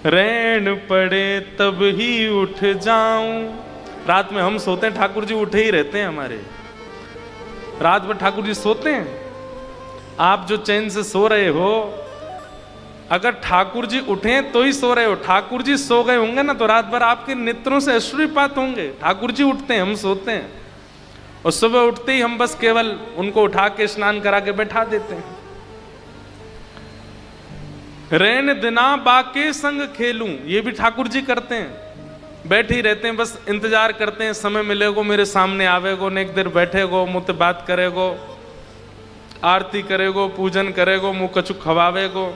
रैन पड़े तब ही उठ जाऊं। रात में हम सोते हैं, ठाकुर जी उठे ही रहते हैं हमारे। रात भर ठाकुर जी सोते हैं। आप जो चैन से सो रहे हो, अगर ठाकुर जी उठे तो ही सो रहे हो। ठाकुर जी सो गए होंगे ना तो रात भर आपके नेत्रों से अश्रुपात होंगे। ठाकुर जी उठते हैं, हम सोते हैं, और सुबह उठते ही हम बस केवल उनको उठा के स्नान करा के बैठा देते हैं। रैन दिना बाके संग खेलूं, ये भी ठाकुर जी करते हैं। बैठे ही रहते हैं, बस इंतजार करते हैं, समय मिलेगो मेरे सामने आवेगो, नेक देर बैठेगो, मुझसे बात करेगो, आरती करेगो, पूजन करेगो, मुँह कछु खवावेगो।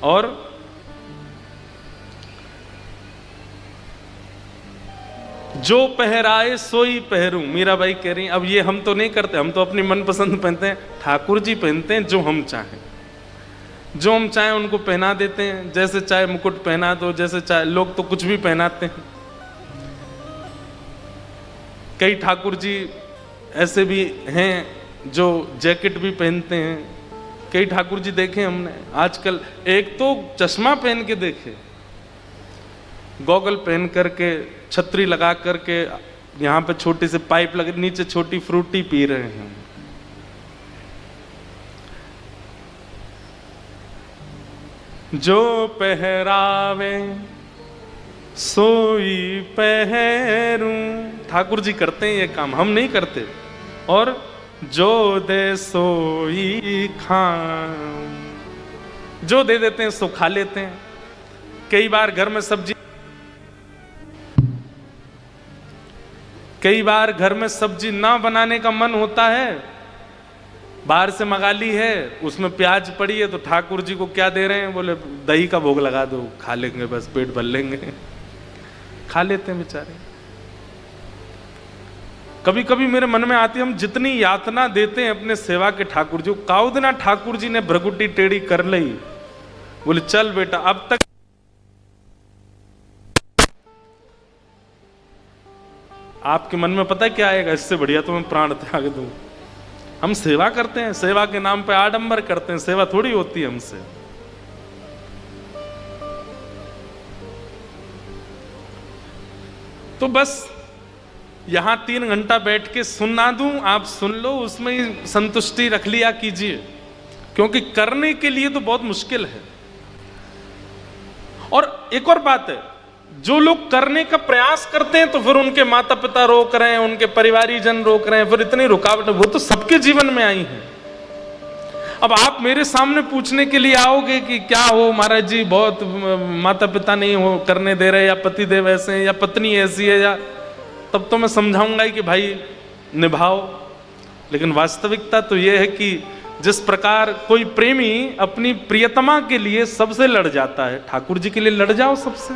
और जो पहराए सोई पहरूं, मीराबाई कह रही। अब ये हम तो नहीं करते, हम तो अपनी मनपसंद पहनते हैं। ठाकुर जी पहनते हैं जो हम चाहें, जो हम चाहें उनको पहना देते हैं। जैसे चाहे मुकुट पहना दो, जैसे चाहे, लोग तो कुछ भी पहनाते हैं। कई ठाकुर जी ऐसे भी हैं जो जैकेट भी पहनते हैं। कई ठाकुर जी देखे हमने आजकल, एक तो चश्मा पहन के देखे, गॉगल पहन करके, छतरी लगा करके, यहाँ पे छोटी सी पाइप लगे, नीचे छोटी फ्रूटी पी रहे हैं। जो पहरावे सोई पहरूं, ठाकुर जी करते हैं ये काम, हम नहीं करते। और जो दे सोई खाऊं, जो दे देते हैं सो खा लेते हैं। कई बार घर में सब्जी ना बनाने का मन होता है, बाहर से मंगा ली है, उसमें प्याज पड़ी है, तो ठाकुर जी को क्या दे रहे हैं, बोले दही का भोग लगा दो, खा लेंगे, बस पेट भर लेंगे। खा लेते हैं बेचारे। कभी कभी मेरे मन में आती है, हम जितनी यातना देते हैं अपने सेवा के ठाकुर जी, काउदना ठाकुर जी ने भ्रगुटी टेढ़ी कर ली, बोले चल बेटा अब तक। आपके मन में पता है क्या आएगा, इससे बढ़िया तो मैं प्राण त्याग दूं। हम सेवा करते हैं, सेवा के नाम पे आडंबर करते हैं, सेवा थोड़ी होती है हमसे। तो बस यहां 3 घंटा बैठ के सुना दूं, आप सुन लो, उसमें ही संतुष्टि रख लिया कीजिए, क्योंकि करने के लिए तो बहुत मुश्किल है। और एक और बात है, जो लोग करने का प्रयास करते हैं तो फिर उनके माता पिता रोक रहे हैं, उनके परिवारीजन रोक रहे हैं, फिर इतनी रुकावट, वो तो सबके जीवन में आई है। अब आप मेरे सामने पूछने के लिए आओगे कि क्या हो महाराज जी, बहुत माता पिता नहीं हो करने दे रहे, या पति देव ऐसे हैं, या पत्नी ऐसी है, या, तब तो मैं समझाऊंगा ही कि भाई निभाओ। लेकिन वास्तविकता तो यह है कि जिस प्रकार कोई प्रेमी अपनी प्रियतमा के लिए सबसे लड़ जाता है, ठाकुर जी के लिए लड़ जाओ सबसे।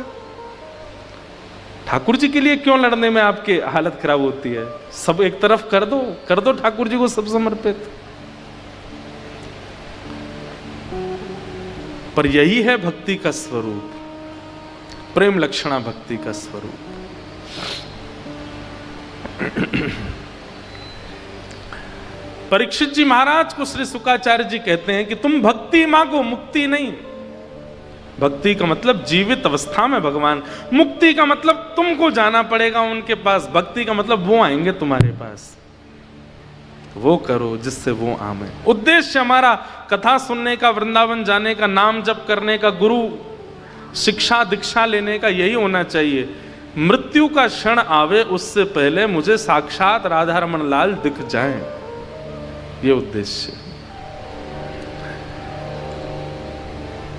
ठाकुर जी के लिए क्यों लड़ने में आपकी हालत खराब होती है? सब एक तरफ कर दो ठाकुर जी को सब समर्पित। पर यही है भक्ति का स्वरूप, प्रेम लक्षणा भक्ति का स्वरूप। परीक्षित जी महाराज को श्री शुकाचार्य जी कहते हैं कि तुम भक्ति मांगो, मुक्ति नहीं। भक्ति का मतलब जीवित अवस्था में भगवान, मुक्ति का मतलब तुमको जाना पड़ेगा उनके पास, भक्ति का मतलब वो आएंगे तुम्हारे पास। वो करो जिससे वो आवे। उद्देश्य हमारा कथा सुनने का, वृंदावन जाने का, नाम जप करने का, गुरु शिक्षा दीक्षा लेने का यही होना चाहिए। मृत्यु का क्षण आवे उससे पहले मुझे साक्षात राधा रमन लाल दिख जाएं, ये उद्देश्य।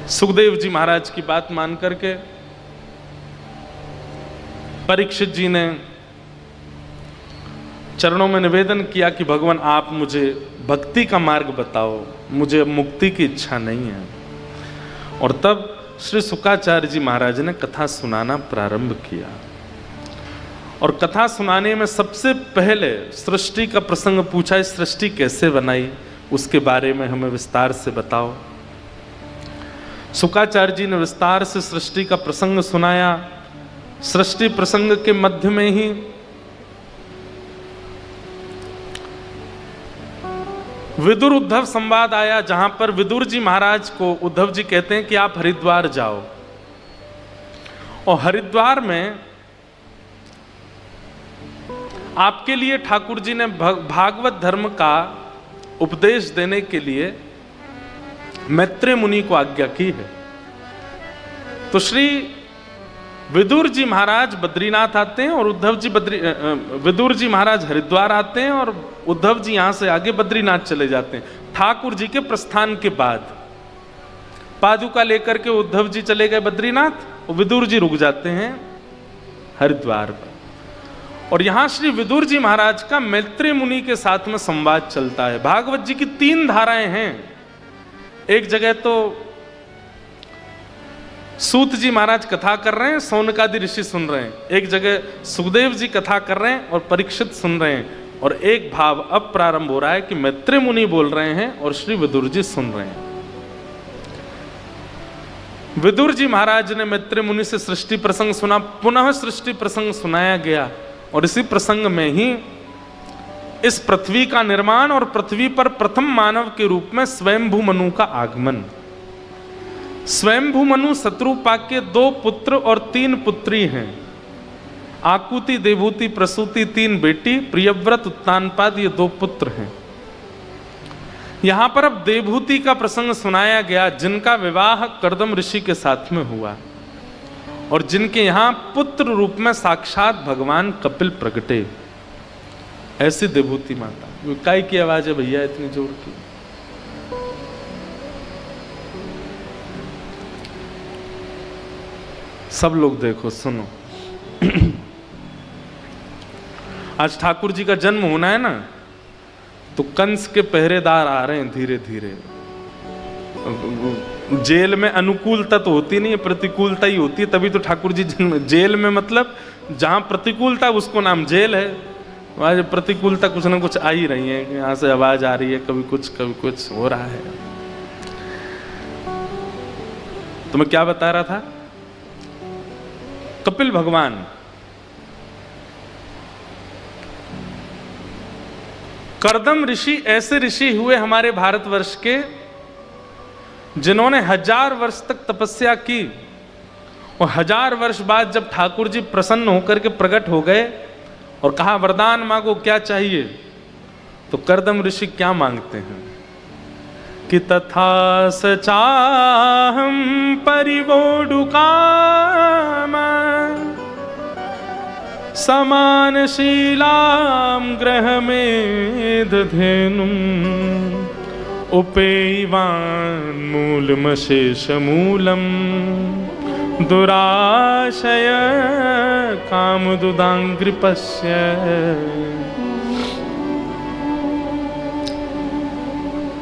सुखदेव जी महाराज की बात मान करके परीक्षित जी ने चरणों में निवेदन किया कि भगवान आप मुझे भक्ति का मार्ग बताओ, मुझे मुक्ति की इच्छा नहीं है। और तब श्री शुकाचार्य जी महाराज ने कथा सुनाना प्रारंभ किया। और कथा सुनाने में सबसे पहले सृष्टि का प्रसंग पूछा, सृष्टि कैसे बनाई, उसके बारे में हमें विस्तार से बताओ। शुकाचार्य जी ने विस्तार से सृष्टि का प्रसंग सुनाया। सृष्टि प्रसंग के मध्य में ही विदुर उद्धव संवाद आया, जहां पर विदुर जी महाराज को उद्धव जी कहते हैं कि आप हरिद्वार जाओ, और हरिद्वार में आपके लिए ठाकुर जी ने भागवत धर्म का उपदेश देने के लिए मैत्रेय मुनि को आज्ञा की है। तो श्री विदुर जी महाराज बद्रीनाथ आते हैं और विदुर जी महाराज हरिद्वार आते हैं और उद्धव जी यहां से आगे बद्रीनाथ चले जाते हैं। ठाकुर जी के प्रस्थान के बाद पादुका लेकर के उद्धव जी चले गए बद्रीनाथ और विदुर जी रुक जाते हैं हरिद्वार पर। और यहां श्री विदुर जी महाराज का मैत्रेय मुनि के साथ में संवाद चलता है। भागवत जी की 3 धाराएं हैं। एक जगह तो सूत जी महाराज कथा कर रहे हैं, सौनकादि ऋषि सुन रहे हैं। एक जगह सुखदेव जी कथा कर रहे हैं और परीक्षित सुन रहे हैं। और एक भाव अब प्रारंभ हो रहा है कि मैत्रेय मुनि बोल रहे हैं और श्री विदुर जी सुन रहे हैं। विदुर जी महाराज ने मैत्रेय मुनि से सृष्टि प्रसंग सुना, पुनः सृष्टि प्रसंग सुनाया गया और इसी प्रसंग में ही इस पृथ्वी का निर्माण और पृथ्वी पर प्रथम मानव के रूप में स्वयंभू मनु का आगमन। स्वयंभू मनु शत्रुपा के 2 पुत्र और 3 पुत्री हैं। आकुति, देवहूति, प्रसूति 3 बेटी, प्रियव्रत, उत्तानपाद ये 2 पुत्र हैं। यहां पर अब देवहूति का प्रसंग सुनाया गया, जिनका विवाह कर्दम ऋषि के साथ में हुआ और जिनके यहां पुत्र रूप में साक्षात भगवान कपिल प्रगटे। ऐसी देवहूति माता। काय की आवाज है भैया इतनी जोर की? सब लोग देखो सुनो। आज ठाकुर जी का जन्म होना है ना, तो कंस के पहरेदार आ रहे हैं धीरे धीरे। जेल में अनुकूलता तो होती नहीं है, प्रतिकूलता ही होती है, तभी तो ठाकुर जी जन्म। जेल में मतलब जहां प्रतिकूलता उसको नाम जेल है। वहां प्रतिकूलता कुछ ना कुछ आ ही रही है, यहां से आवाज आ रही है, कभी कुछ हो रहा है। तो मैं क्या बता रहा था? कपिल भगवान कर्दम ऋषि ऐसे ऋषि हुए हमारे भारतवर्ष के, जिन्होंने 1000 वर्ष तक तपस्या की और 1000 वर्ष बाद जब ठाकुर जी प्रसन्न होकर के प्रकट हो गए और कहा वरदान मांगो क्या चाहिए, तो कर्दम ऋषि क्या मांगते हैं कि तथा सचाहम परिवोडुकामा समानशीलां ग्रहमेधधेनुं उपेयवान् मूलमशेषमूलं दुराशय कामदुदांग्रिपस्य।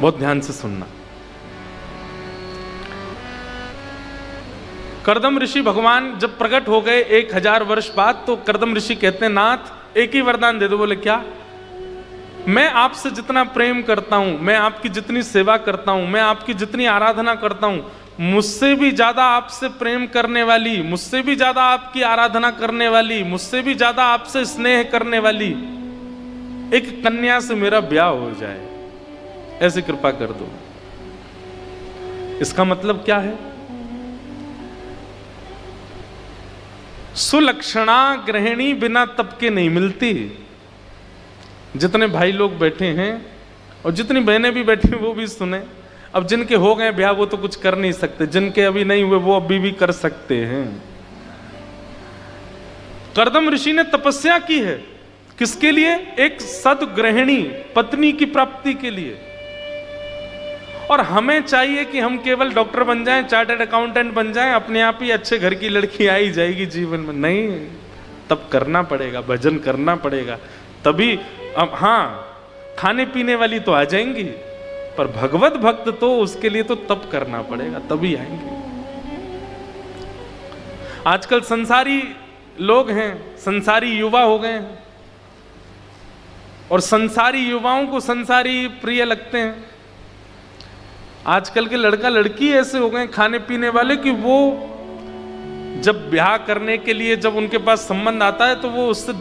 बहुत ध्यान से सुनना। कर्दम ऋषि भगवान जब प्रकट हो गए 1000 वर्ष बाद, तो कर्दम ऋषि कहते हैं नाथ एक ही वरदान दे दो। बोले क्या? मैं आपसे जितना प्रेम करता हूं, मैं आपकी जितनी सेवा करता हूं, मैं आपकी जितनी आराधना करता हूं, मुझसे भी ज्यादा आपसे प्रेम करने वाली, मुझसे भी ज्यादा आपकी आराधना करने वाली, मुझसे भी ज्यादा आपसे स्नेह करने वाली एक कन्या से मेरा ब्याह हो जाए, ऐसी कृपा कर दो। इसका मतलब क्या है? सुलक्षणा गृहिणी बिना तप के नहीं मिलती। जितने भाई लोग बैठे हैं और जितनी बहनें भी बैठी हैं वो भी सुने। अब जिनके हो गए ब्याह वो तो कुछ कर नहीं सकते, जिनके अभी नहीं हुए वो अभी भी कर सकते हैं। कर्दम ऋषि ने तपस्या की है किसके लिए? एक सद्गृहिणी पत्नी की प्राप्ति के लिए। और हमें चाहिए कि हम केवल डॉक्टर बन जाएं, चार्टर्ड अकाउंटेंट बन जाएं, अपने आप ही अच्छे घर की लड़की आ ही जाएगी जीवन में। नहीं, तब करना पड़ेगा, भजन करना पड़ेगा, तभी। अब हाँ, खाने पीने वाली तो आ जाएंगी, पर भगवत भक्त तो उसके लिए तो तप करना पड़ेगा, तभी आएंगे। आजकल संसारी लोग हैं, संसारी युवा हो गए हैं और संसारी युवाओं को संसारी प्रिय लगते हैं। आजकल के लड़का लड़की ऐसे हो गए खाने पीने वाले कि वो जब ब्याह करने के लिए जब उनके पास संबंध आता है तो वो उससे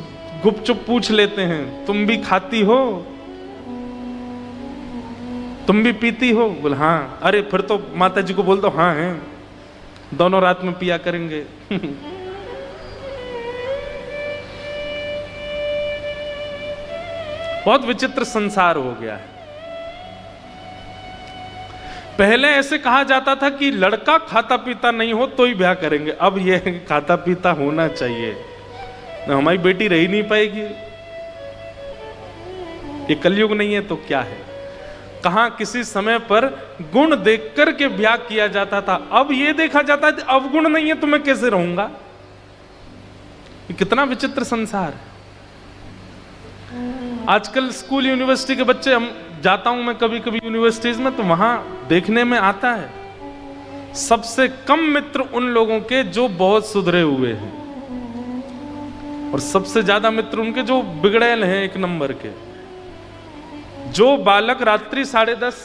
गुपचुप पूछ लेते हैं, तुम भी खाती हो, तुम भी पीती हो? बोल हाँ। अरे फिर तो माता जी को बोल दो हाँ है, दोनों रात में पिया करेंगे। बहुत विचित्र संसार हो गया है। पहले ऐसे कहा जाता था कि लड़का खाता पीता नहीं हो तो ही ब्याह करेंगे, अब यह खाता पीता होना चाहिए, ना हमारी बेटी रह ही नहीं पाएगी। ये कलयुग नहीं है तो क्या है? कहां किसी समय पर गुण देख कर के ब्याह किया जाता था, अब ये देखा जाता है अब गुण नहीं है तो मैं कैसे रहूंगा। ये कितना विचित्र संसार है। आजकल स्कूल यूनिवर्सिटी के बच्चे, हम जाता हूं मैं कभी कभी यूनिवर्सिटीज में, तो वहां देखने में आता है सबसे कम मित्र उन लोगों के जो बहुत सुधरे हुए हैं, और सबसे ज्यादा मित्र उनके जो बिगड़ैल हैं, एक नंबर के। जो बालक रात्रि 10:30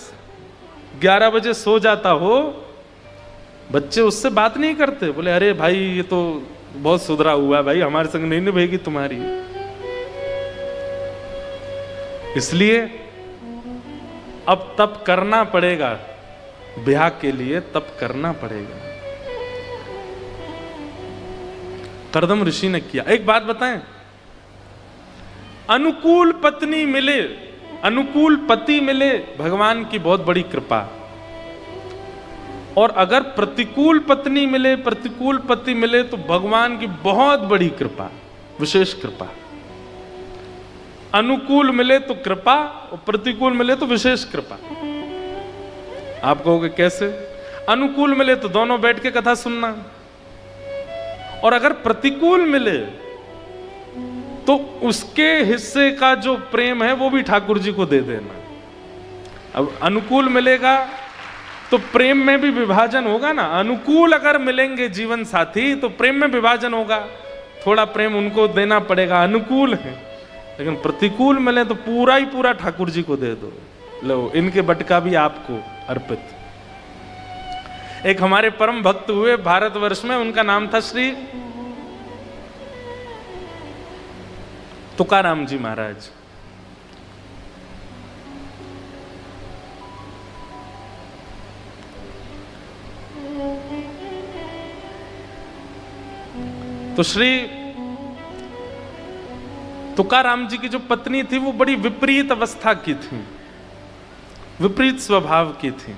11 बजे सो जाता हो, बच्चे उससे बात नहीं करते, बोले अरे भाई ये तो बहुत सुधरा हुआ है भाई, हमारे संग नहीं निभेगी तुम्हारी। इसलिए अब तप करना पड़ेगा, ब्याह के लिए तप करना पड़ेगा। करदम ऋषि ने किया। एक बात बताएं, अनुकूल पत्नी मिले, अनुकूल पति मिले, भगवान की बहुत बड़ी कृपा। और अगर प्रतिकूल पत्नी मिले, प्रतिकूल पति मिले, तो भगवान की बहुत बड़ी कृपा, विशेष कृपा। अनुकूल मिले तो कृपा, और प्रतिकूल मिले तो विशेष कृपा। आप कहोगे कैसे? अनुकूल मिले तो दोनों बैठ के कथा सुनना, और अगर प्रतिकूल मिले तो उसके हिस्से का जो प्रेम है वो भी ठाकुर जी को दे देना। अब अनुकूल मिलेगा तो प्रेम में भी विभाजन होगा ना। अनुकूल अगर मिलेंगे जीवन साथी तो प्रेम में विभाजन होगा, थोड़ा प्रेम उनको देना पड़ेगा, अनुकूल है। लेकिन प्रतिकूल मिले तो पूरा ही पूरा ठाकुर जी को दे दो, लो इनके बटका भी आपको अर्पित। एक हमारे परम भक्त हुए भारतवर्ष में, उनका नाम था श्री तुकाराम जी महाराज। तो श्री तुकाराम जी की जो पत्नी थी वो बड़ी विपरीत अवस्था की थी, विपरीत स्वभाव की थी।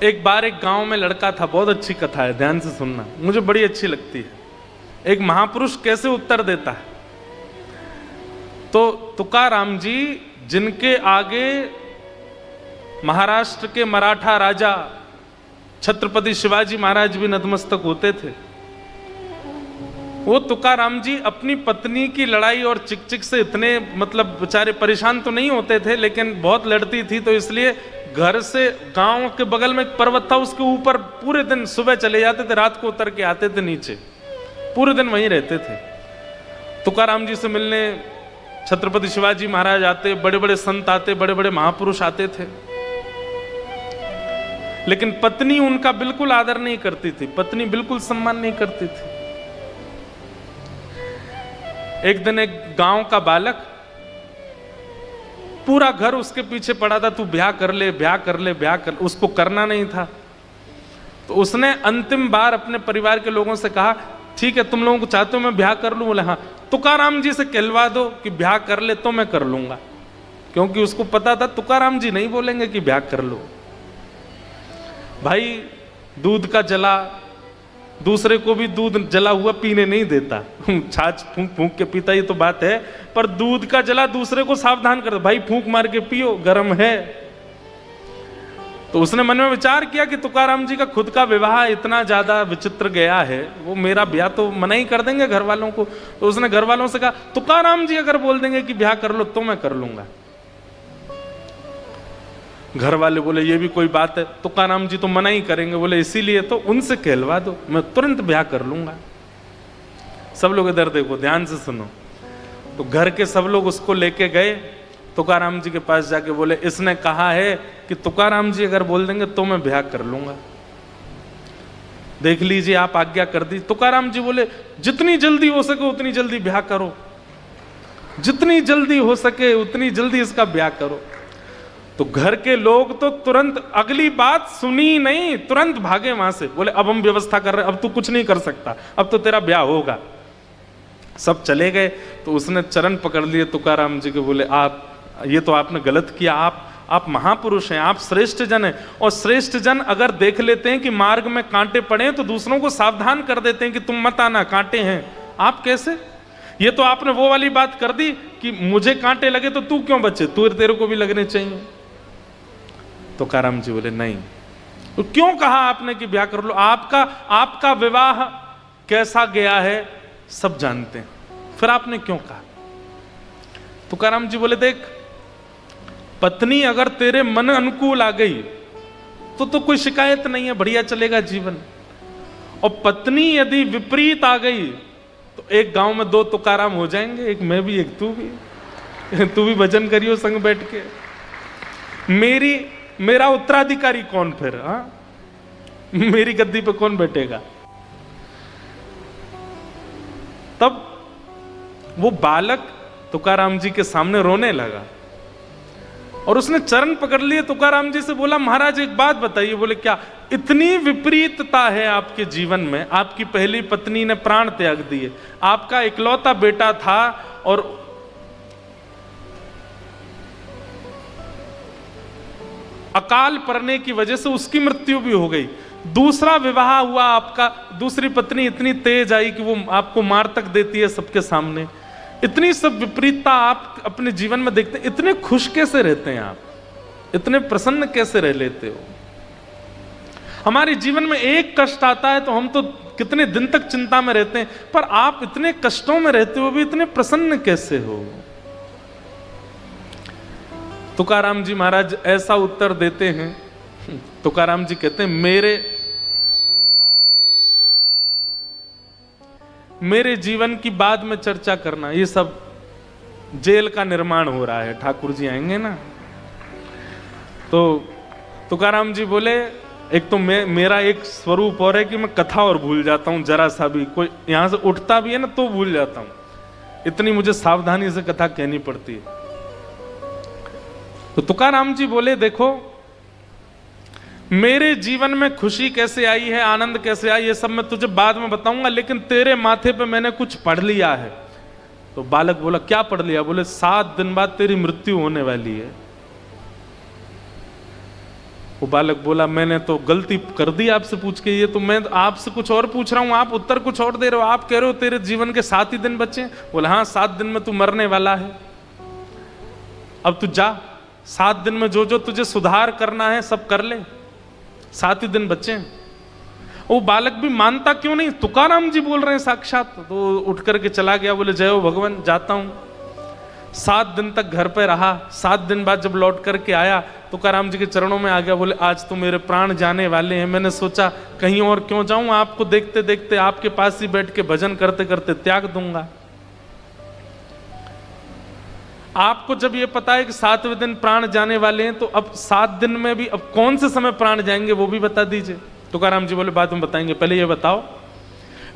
एक बार एक गांव में लड़का था, बहुत अच्छी कथा है, ध्यान से सुनना, मुझे बड़ी अच्छी लगती है। एक महापुरुष कैसे उत्तर देता है। तो तुकाराम जी, जिनके आगे महाराष्ट्र के मराठा राजा छत्रपति शिवाजी महाराज भी नतमस्तक होते थे, वो तुकाराम जी अपनी पत्नी की लड़ाई और चिक-चिक से इतने मतलब बेचारे परेशान तो नहीं होते थे, लेकिन बहुत लड़ती थी, तो इसलिए घर से गांव के बगल में एक पर्वत था, उसके ऊपर पूरे दिन सुबह चले जाते थे, रात को उतर के आते थे नीचे, पूरे दिन वहीं रहते थे। तुकाराम जी से मिलने छत्रपति शिवाजी महाराज आते, बड़े बड़े संत आते, बड़े बड़े महापुरुष आते थे, लेकिन पत्नी उनका बिल्कुल आदर नहीं करती थी, पत्नी बिल्कुल सम्मान नहीं करती थी। एक दिन एक गांव का बालक, पूरा घर उसके पीछे पड़ा था, तू ब्याह कर ले, ब्याह कर ले, ब्याह कर, उसको करना नहीं था। तो उसने अंतिम बार अपने परिवार के लोगों से कहा, ठीक है तुम लोगों को चाहते हो मैं ब्याह कर लूं? बोले हाँ। तुकाराम जी से कहलवा दो कि ब्याह कर ले तो मैं कर लूंगा, क्योंकि उसको पता था तुकाराम जी नहीं बोलेंगे कि ब्याह कर लो। भाई दूध का जला, दूसरे को भी दूध जला हुआ पीने नहीं देता, छाछ फूंक फूंक के पीता, ये तो बात है, पर दूध का जला दूसरे को सावधान कर दो, भाई फूंक मार के पियो, गर्म है। तो उसने मन में विचार किया कि तुकाराम जी का खुद का विवाह इतना ज्यादा विचित्र गया है, वो मेरा ब्याह तो मना ही कर देंगे घर वालों को। तो उसने घर वालों से कहा, तुकाराम जी अगर बोल देंगे कि ब्याह कर लो तो मैं कर लूंगा। घर वाले बोले ये भी कोई बात है, तुकाराम जी तो मना ही करेंगे, बोले इसीलिए तो उनसे कहलवा दो, मैं तुरंत ब्याह कर लूंगा। सब लोग इधर देखो, ध्यान से सुनो। तो घर के सब लोग उसको लेके गए तुकाराम जी के पास, जाके बोले इसने कहा है कि तुकाराम जी अगर बोल देंगे तो मैं ब्याह कर लूंगा, देख लीजिए आप आज्ञा कर दी। तुकाराम जी बोले जितनी जल्दी हो सके उतनी जल्दी ब्याह करो, जितनी जल्दी हो सके उतनी जल्दी इसका ब्याह करो। तो घर के लोग तो तुरंत, अगली बात सुनी नहीं, तुरंत भागे वहां से, बोले अब हम व्यवस्था कर रहे हैं, अब तू कुछ नहीं कर सकता, अब तो तेरा ब्याह होगा। सब चले गए तो उसने चरण पकड़ लिए तुकाराम जी के, बोले आप ये तो आपने गलत किया, आप महापुरुष हैं, आप श्रेष्ठ जन हैं, और श्रेष्ठ जन अगर देख लेते हैं कि मार्ग में कांटे पड़े हैं तो दूसरों को सावधान कर देते हैं कि तुम मत आना, कांटे हैं। आप कैसे? ये तो आपने वो वाली बात कर दी कि मुझे कांटे लगे तो तू क्यों बचे, तेरे को भी लगने चाहिए। तुकाराम जी बोले नहीं। तो क्यों कहा आपने कि ब्याह कर लो? आपका विवाह कैसा गया है सब जानते हैं, फिर आपने क्यों कहा? तुकाराम जी बोले देख, पत्नी अगर तेरे मन अनुकूल आ गई तो कोई शिकायत नहीं है, बढ़िया चलेगा जीवन। और पत्नी यदि विपरीत आ गई तो एक गांव में 2 तुकाराम हो जाएंगे, एक मैं भी एक तू भी। तू भी भजन करियो संग बैठ के। मेरा उत्तराधिकारी कौन फिर? हाँ, मेरी गद्दी पे कौन बैठेगा? तब वो बालक तुकाराम जी के सामने रोने लगा और उसने चरण पकड़ लिए, तुकाराम जी से बोला महाराज एक बात बताइए। बोले क्या? इतनी विपरीतता है आपके जीवन में, आपकी पहली पत्नी ने प्राण त्याग दिए, आपका इकलौता बेटा था और अकाल पड़ने की वजह से उसकी मृत्यु भी हो गई, दूसरा विवाह हुआ आपका, दूसरी पत्नी इतनी तेज आई कि वो आपको मार तक देती है सबके सामने, इतनी सब विपरीतता आप अपने जीवन में देखते हैं, इतने खुश कैसे रहते हैं आप, इतने प्रसन्न कैसे रह लेते हो? हमारे जीवन में एक कष्ट आता है तो हम तो कितने दिन तक चिंता में रहते हैं, पर आप इतने कष्टों में रहते हो भी इतने प्रसन्न कैसे हो? तुकाराम जी महाराज ऐसा उत्तर देते हैं। तुकाराम जी कहते हैं मेरे जीवन की बाद में चर्चा करना, ये सब जेल का निर्माण हो रहा है, ठाकुर जी आएंगे ना। तो तुकाराम जी बोले एक तो मेरा एक स्वरूप और है कि मैं कथा और भूल जाता हूं, जरा सा भी कोई यहां से उठता भी है ना तो भूल जाता हूं, इतनी मुझे सावधानी से कथा कहनी पड़ती है। तो तुकाराम जी बोले देखो, मेरे जीवन में खुशी कैसे आई है, आनंद कैसे आई, ये सब मैं तुझे बाद में बताऊंगा, लेकिन तेरे माथे पे मैंने कुछ पढ़ लिया है। तो बालक बोला क्या पढ़ लिया? बोले 7 दिन बाद तेरी मृत्यु होने वाली है। वो बालक बोला मैंने तो गलती कर दी आपसे पूछ के, ये तो मैं आपसे कुछ और पूछ रहा हूं, आप उत्तर कुछ और दे रहे हो, आप कह रहे हो तेरे जीवन के 7 ही दिन बचे। बोला हाँ 7 दिन में तू मरने वाला है, अब तू जा, 7 दिन में जो जो तुझे सुधार करना है सब कर ले, 7 ही दिन बचे। वो बालक भी मानता क्यों नहीं, तुकाराम जी बोल रहे हैं साक्षात। तो उठ करके चला गया, बोले जय हो भगवान जाता हूं। 7 दिन तक घर पे रहा, 7 दिन बाद जब लौट करके आया तुकाराम जी के चरणों में आ गया, बोले आज तो मेरे प्राण जाने वाले हैं, मैंने सोचा कहीं और क्यों जाऊं, आपको देखते देखते आपके पास ही बैठ के भजन करते करते त्याग दूंगा। आपको जब ये पता है कि 7वें दिन प्राण जाने वाले हैं, तो अब 7 दिन में भी अब कौन से समय प्राण जाएंगे वो भी बता दीजिए। तुकाराम जी बोले बाद में बताएंगे, पहले ये बताओ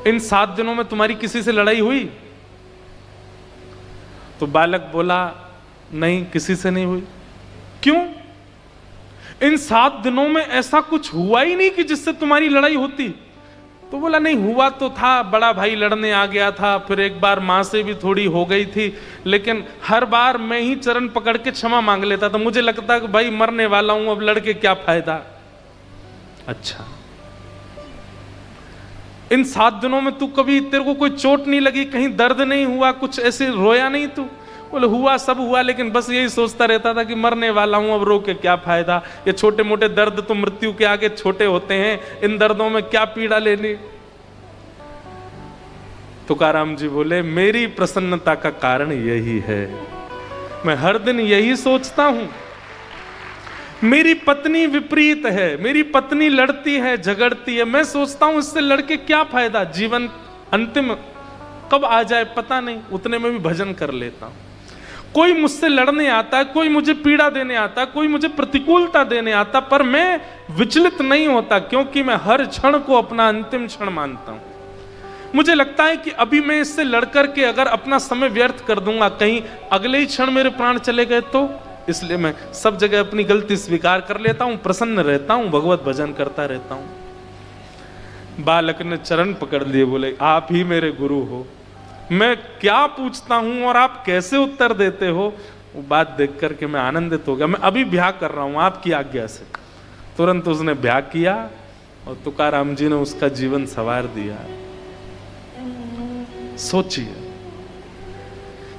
इन 7 दिनों में तुम्हारी किसी से लड़ाई हुई? तो बालक बोला नहीं, किसी से नहीं हुई। क्यों? इन 7 दिनों में ऐसा कुछ हुआ ही नहीं कि जिससे तुम्हारी लड़ाई होती। तो बोला नहीं हुआ तो था, बड़ा भाई लड़ने आ गया था, फिर एक बार मां से भी थोड़ी हो गई थी, लेकिन हर बार मैं ही चरण पकड़ के क्षमा मांग लेता था, मुझे लगता कि भाई मरने वाला हूं, अब लड़के क्या फायदा। अच्छा, इन 7 दिनों में तू कभी, तेरे को कोई चोट नहीं लगी, कहीं दर्द नहीं हुआ, कुछ ऐसे रोया नहीं तू? बोले हुआ, सब हुआ, लेकिन बस यही सोचता रहता था कि मरने वाला हूं, अब रो के क्या फायदा, ये छोटे मोटे दर्द तो मृत्यु के आगे छोटे होते हैं, इन दर्दों में क्या पीड़ा लेनी। तुकाराम जी बोले मेरी प्रसन्नता का कारण यही है, मैं हर दिन यही सोचता हूं, मेरी पत्नी विपरीत है, मेरी पत्नी लड़ती है झगड़ती है, मैं सोचता हूं इससे लड़के क्या फायदा, जीवन अंतिम कब आ जाए पता नहीं, उतने में भी भजन कर लेता हूं। कोई मुझसे लड़ने आता है, कोई मुझे पीड़ा देने आता है, कोई मुझे प्रतिकूलता देने आता, पर मैं विचलित नहीं होता, क्योंकि मैं हर क्षण को अपना अंतिम क्षण मानता हूं। मुझे लगता है कि अभी मैं इससे लड़कर के अगर अपना समय व्यर्थ कर दूंगा, कहीं अगले ही क्षण मेरे प्राण चले गए तो, इसलिए मैं सब जगह अपनी गलती स्वीकार कर लेता हूं, प्रसन्न रहता हूं, भगवत भजन करता रहता हूं। बालक ने चरण पकड़ लिए, बोले आप ही मेरे गुरु हो, मैं क्या पूछता हूं और आप कैसे उत्तर देते हो, वो बात देख करके मैं आनंदित हो गया। मैं अभी ब्याह कर रहा हूं आपकी आज्ञा से। तुरंत उसने ब्याह किया और तुकाराम जी ने उसका जीवन संवार दिया। सोचिए,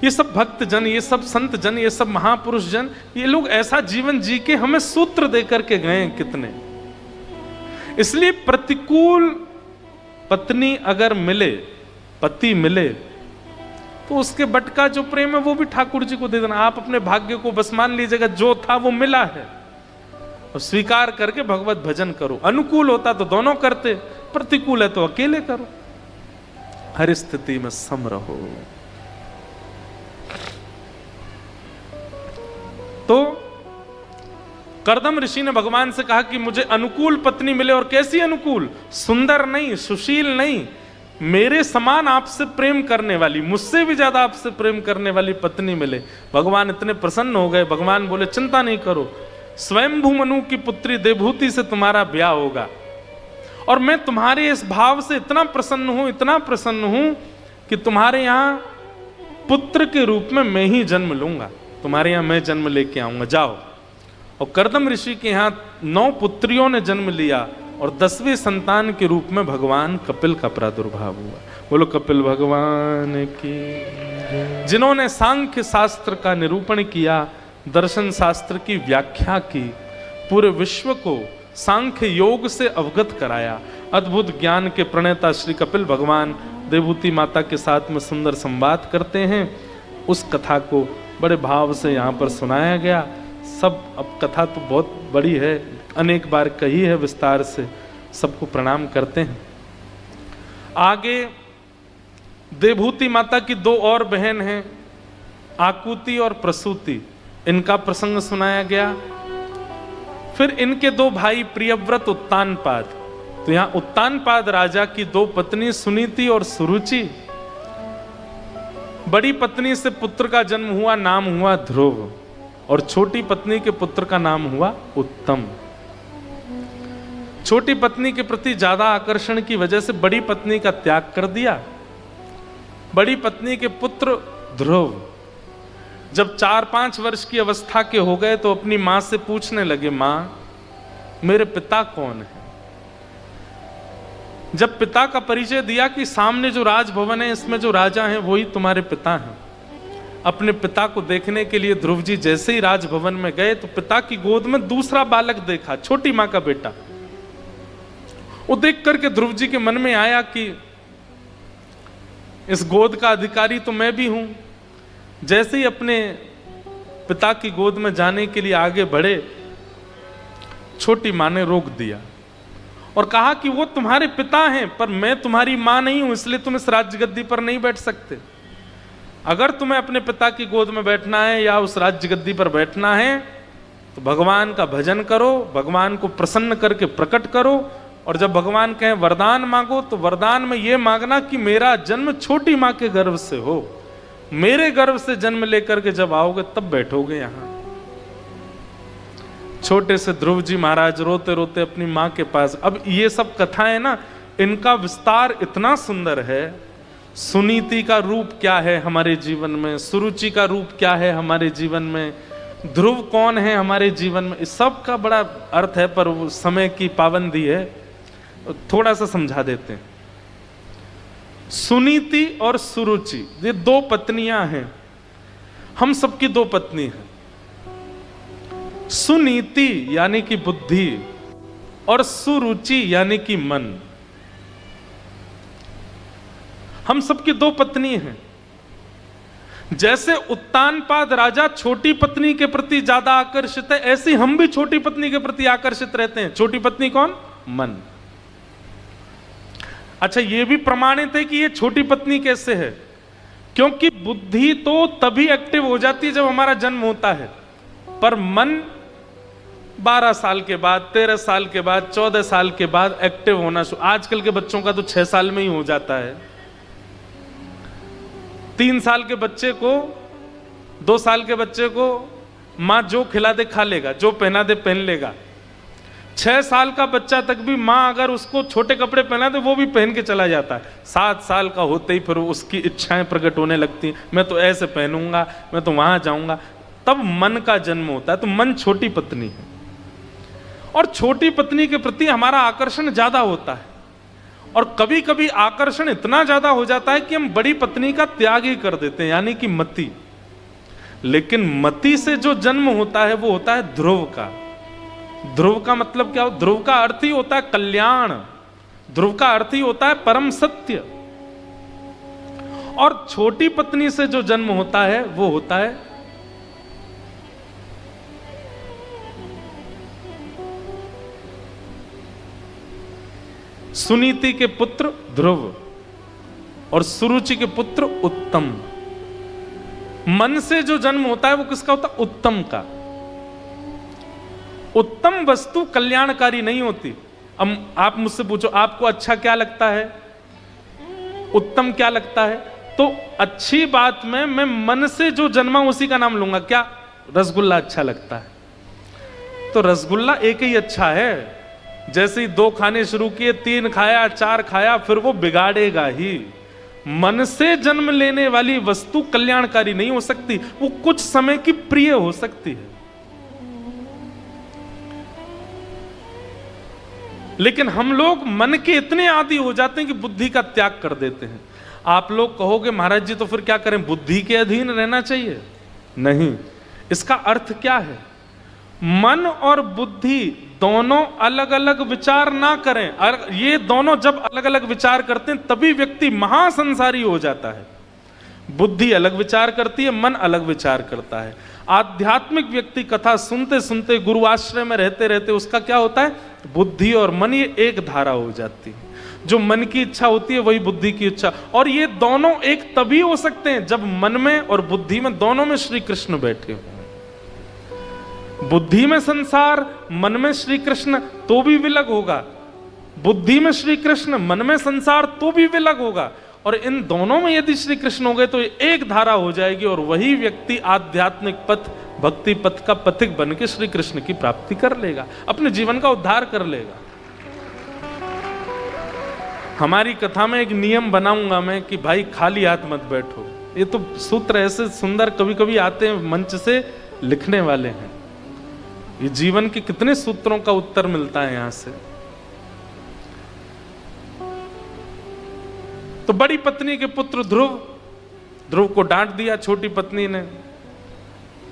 ये सब भक्त जन, ये सब संत जन, ये सब महापुरुष जन, ये लोग ऐसा जीवन जी के हमें सूत्र दे करके गए कितने। इसलिए प्रतिकूल पत्नी अगर मिले, पति मिले, तो उसके बट का जो प्रेम है वो भी ठाकुर जी को दे देना। आप अपने भाग्य को बस मान लीजिएगा, जो था वो मिला है, और स्वीकार करके भगवत भजन करो। अनुकूल होता तो दोनों करते, प्रतिकूल है तो अकेले करो। हर स्थिति में सम रहो। तो कर्दम ऋषि ने भगवान से कहा कि मुझे अनुकूल पत्नी मिले। और कैसी अनुकूल? सुंदर नहीं, सुशील नहीं, मेरे समान आपसे प्रेम करने वाली, मुझसे भी ज्यादा आपसे प्रेम करने वाली पत्नी मिले। भगवान इतने प्रसन्न हो गए। भगवान बोले चिंता नहीं करो, स्वयंभू मनु की पुत्री देवहूति से तुम्हारा ब्याह होगा। और मैं तुम्हारे इस भाव से इतना प्रसन्न हूं, इतना प्रसन्न हूं कि तुम्हारे यहां पुत्र के रूप में मैं ही जन्म लूंगा, तुम्हारे यहां मैं जन्म लेके आऊंगा, जाओ। और कर्दम ऋषि के यहां 9 पुत्रियों ने जन्म लिया और 10वें संतान के रूप में भगवान कपिल का प्रादुर्भाव हुआ। बोलो कपिल भगवान की। जिन्होंने सांख्य शास्त्र का निरूपण किया, दर्शन शास्त्र की व्याख्या की, पूरे विश्व को सांख्य योग से अवगत कराया। अद्भुत ज्ञान के प्रणेता श्री कपिल भगवान देवहूति माता के साथ में सुंदर संवाद करते हैं। उस कथा को बड़े भाव से यहाँ पर सुनाया गया। सब, अब कथा तो बहुत बड़ी है, अनेक बार कही है विस्तार से, सबको प्रणाम करते हैं। आगे देवहूति माता की 2 और बहन हैं, आकुति और प्रसूति, इनका प्रसंग सुनाया गया। फिर इनके 2 भाई प्रियव्रत, उत्तानपाद। तो यहां उत्तानपाद राजा की 2 पत्नी सुनीति और सुरुचि। बड़ी पत्नी से पुत्र का जन्म हुआ, नाम हुआ ध्रुव, और छोटी पत्नी के पुत्र का नाम हुआ उत्तम। छोटी पत्नी के प्रति ज्यादा आकर्षण की वजह से बड़ी पत्नी का त्याग कर दिया। बड़ी पत्नी के पुत्र ध्रुव जब 4-5 वर्ष की अवस्था के हो गए तो अपनी मां से पूछने लगे, मां मेरे पिता कौन है? जब पिता का परिचय दिया कि सामने जो राजभवन है इसमें जो राजा हैं वही तुम्हारे पिता हैं। अपने पिता को देखने के लिए ध्रुव जी जैसे ही राजभवन में गए तो पिता की गोद में दूसरा बालक देखा, छोटी मां का बेटा। वो देख करके ध्रुव जी के मन में आया कि इस गोद का अधिकारी तो मैं भी हूं। जैसे ही अपने पिता की गोद में जाने के लिए आगे बढ़े, छोटी मां ने रोक दिया और कहा कि वो तुम्हारे पिता हैं, पर मैं तुम्हारी मां नहीं हूं, इसलिए तुम इस राज्य गद्दी पर नहीं बैठ सकते। अगर तुम्हें अपने पिता की गोद में बैठना है या उस राज्य गद्दी पर बैठना है तो भगवान का भजन करो, भगवान को प्रसन्न करके प्रकट करो। और जब भगवान कहें वरदान मांगो तो वरदान में यह मांगना कि मेरा जन्म छोटी मां के गर्भ से हो, मेरे गर्भ से जन्म लेकर के जब आओगे तब बैठोगे यहां। छोटे से ध्रुव जी महाराज रोते रोते अपनी मां के पास। अब ये सब कथाएं ना, इनका विस्तार इतना सुंदर है। सुनीति का रूप क्या है हमारे जीवन में, सुरुचि का रूप क्या है हमारे जीवन में, ध्रुव कौन है हमारे जीवन में, इस सब का बड़ा अर्थ है, पर वो समय की पाबंदी है, थोड़ा सा समझा देते हैं। सुनीति और सुरुचि ये 2 पत्नियां हैं, हम सबकी 2 पत्नी हैं। सुनीति यानी कि बुद्धि और सुरुचि यानी कि मन, हम सबकी 2 पत्नी हैं। जैसे उत्तानपाद राजा छोटी पत्नी के प्रति ज्यादा आकर्षित है, ऐसे हम भी छोटी पत्नी के प्रति आकर्षित रहते हैं। छोटी पत्नी कौन? मन। अच्छा, यह भी प्रमाणित है कि ये छोटी पत्नी कैसे है, क्योंकि बुद्धि तो तभी एक्टिव हो जाती है जब हमारा जन्म होता है, पर मन 12 साल के बाद, 13 साल के बाद, 14 साल के बाद एक्टिव होना शुरू। आजकल के बच्चों का तो 6 साल में ही हो जाता है। 3 साल के बच्चे को, 2 साल के बच्चे को मां जो खिला दे खा लेगा, जो पहना दे पहन लेगा। 6 साल का बच्चा तक भी माँ अगर उसको छोटे कपड़े पहना तो वो भी पहन के चला जाता है। 7 साल का होते ही फिर उसकी इच्छाएं प्रकट होने लगती, मैं तो ऐसे पहनूंगा, मैं तो वहां जाऊंगा। तब मन का जन्म होता है। तो मन छोटी पत्नी है, और छोटी पत्नी के प्रति हमारा आकर्षण ज्यादा होता है, और कभी कभी आकर्षण इतना ज्यादा हो जाता है कि हम बड़ी पत्नी का त्याग ही कर देते हैं, यानी कि मति। लेकिन मति से जो जन्म होता है वो होता है ध्रुव का। ध्रुव का मतलब क्या हो? ध्रुव का अर्थ ही होता है कल्याण, ध्रुव का अर्थ ही होता है परम सत्य। और छोटी पत्नी से जो जन्म होता है वो होता है सुनीति के पुत्र ध्रुव और सुरुचि के पुत्र उत्तम। मन से जो जन्म होता है वो किसका होता है? उत्तम का। उत्तम वस्तु कल्याणकारी नहीं होती। अब आप मुझसे पूछो आपको अच्छा क्या लगता है, उत्तम क्या लगता है? तो अच्छी बात में मैं मन से जो जन्मा उसी का नाम लूंगा। क्या? रसगुल्ला अच्छा लगता है तो रसगुल्ला एक ही अच्छा है। जैसे ही 2 खाने शुरू किए, 3 खाया, 4 खाया, फिर वो बिगाड़ेगा ही। मन से जन्म लेने वाली वस्तु कल्याणकारी नहीं हो सकती, वो कुछ समय की प्रिय हो सकती है। लेकिन हम लोग मन के इतने आदी हो जाते हैं कि बुद्धि का त्याग कर देते हैं। आप लोग कहोगे महाराज जी तो फिर क्या करें, बुद्धि के अधीन रहना चाहिए? नहीं। इसका अर्थ क्या है? मन और बुद्धि दोनों अलग अलग विचार ना करें। ये दोनों जब अलग अलग विचार करते हैं तभी व्यक्ति महासंसारी हो जाता है। बुद्धि अलग विचार करती है, मन अलग विचार करता है। आध्यात्मिक व्यक्ति कथा सुनते सुनते, गुरु आश्रय में रहते रहते उसका क्या होता है? बुद्धि और मन ये एक धारा हो जाती है। जो मन की इच्छा होती है वही बुद्धि की इच्छा। और ये दोनों एक तभी हो सकते हैं जब मन में और बुद्धि में, दोनों में श्री कृष्ण बैठे हो। बुद्धि में संसार, मन में श्री कृष्ण, तो भी विलग होगा। बुद्धि में श्री कृष्ण, मन में संसार, तो भी विलग होगा। और इन दोनों में यदि श्री कृष्ण हो गए तो एक धारा हो जाएगी, और वही व्यक्ति आध्यात्मिक पथ, भक्ति पथ का पथिक बन के श्री कृष्ण की प्राप्ति कर लेगा, अपने जीवन का उद्धार कर लेगा। हमारी कथा में एक नियम बनाऊंगा मैं कि भाई खाली हाथ मत बैठो। ये तो सूत्र ऐसे सुंदर कभी कभी आते हैं मंच से लिखने वाले हैं। ये जीवन के कितने सूत्रों का उत्तर मिलता है यहां से। तो बड़ी पत्नी के पुत्र ध्रुव को डांट दिया छोटी पत्नी ने।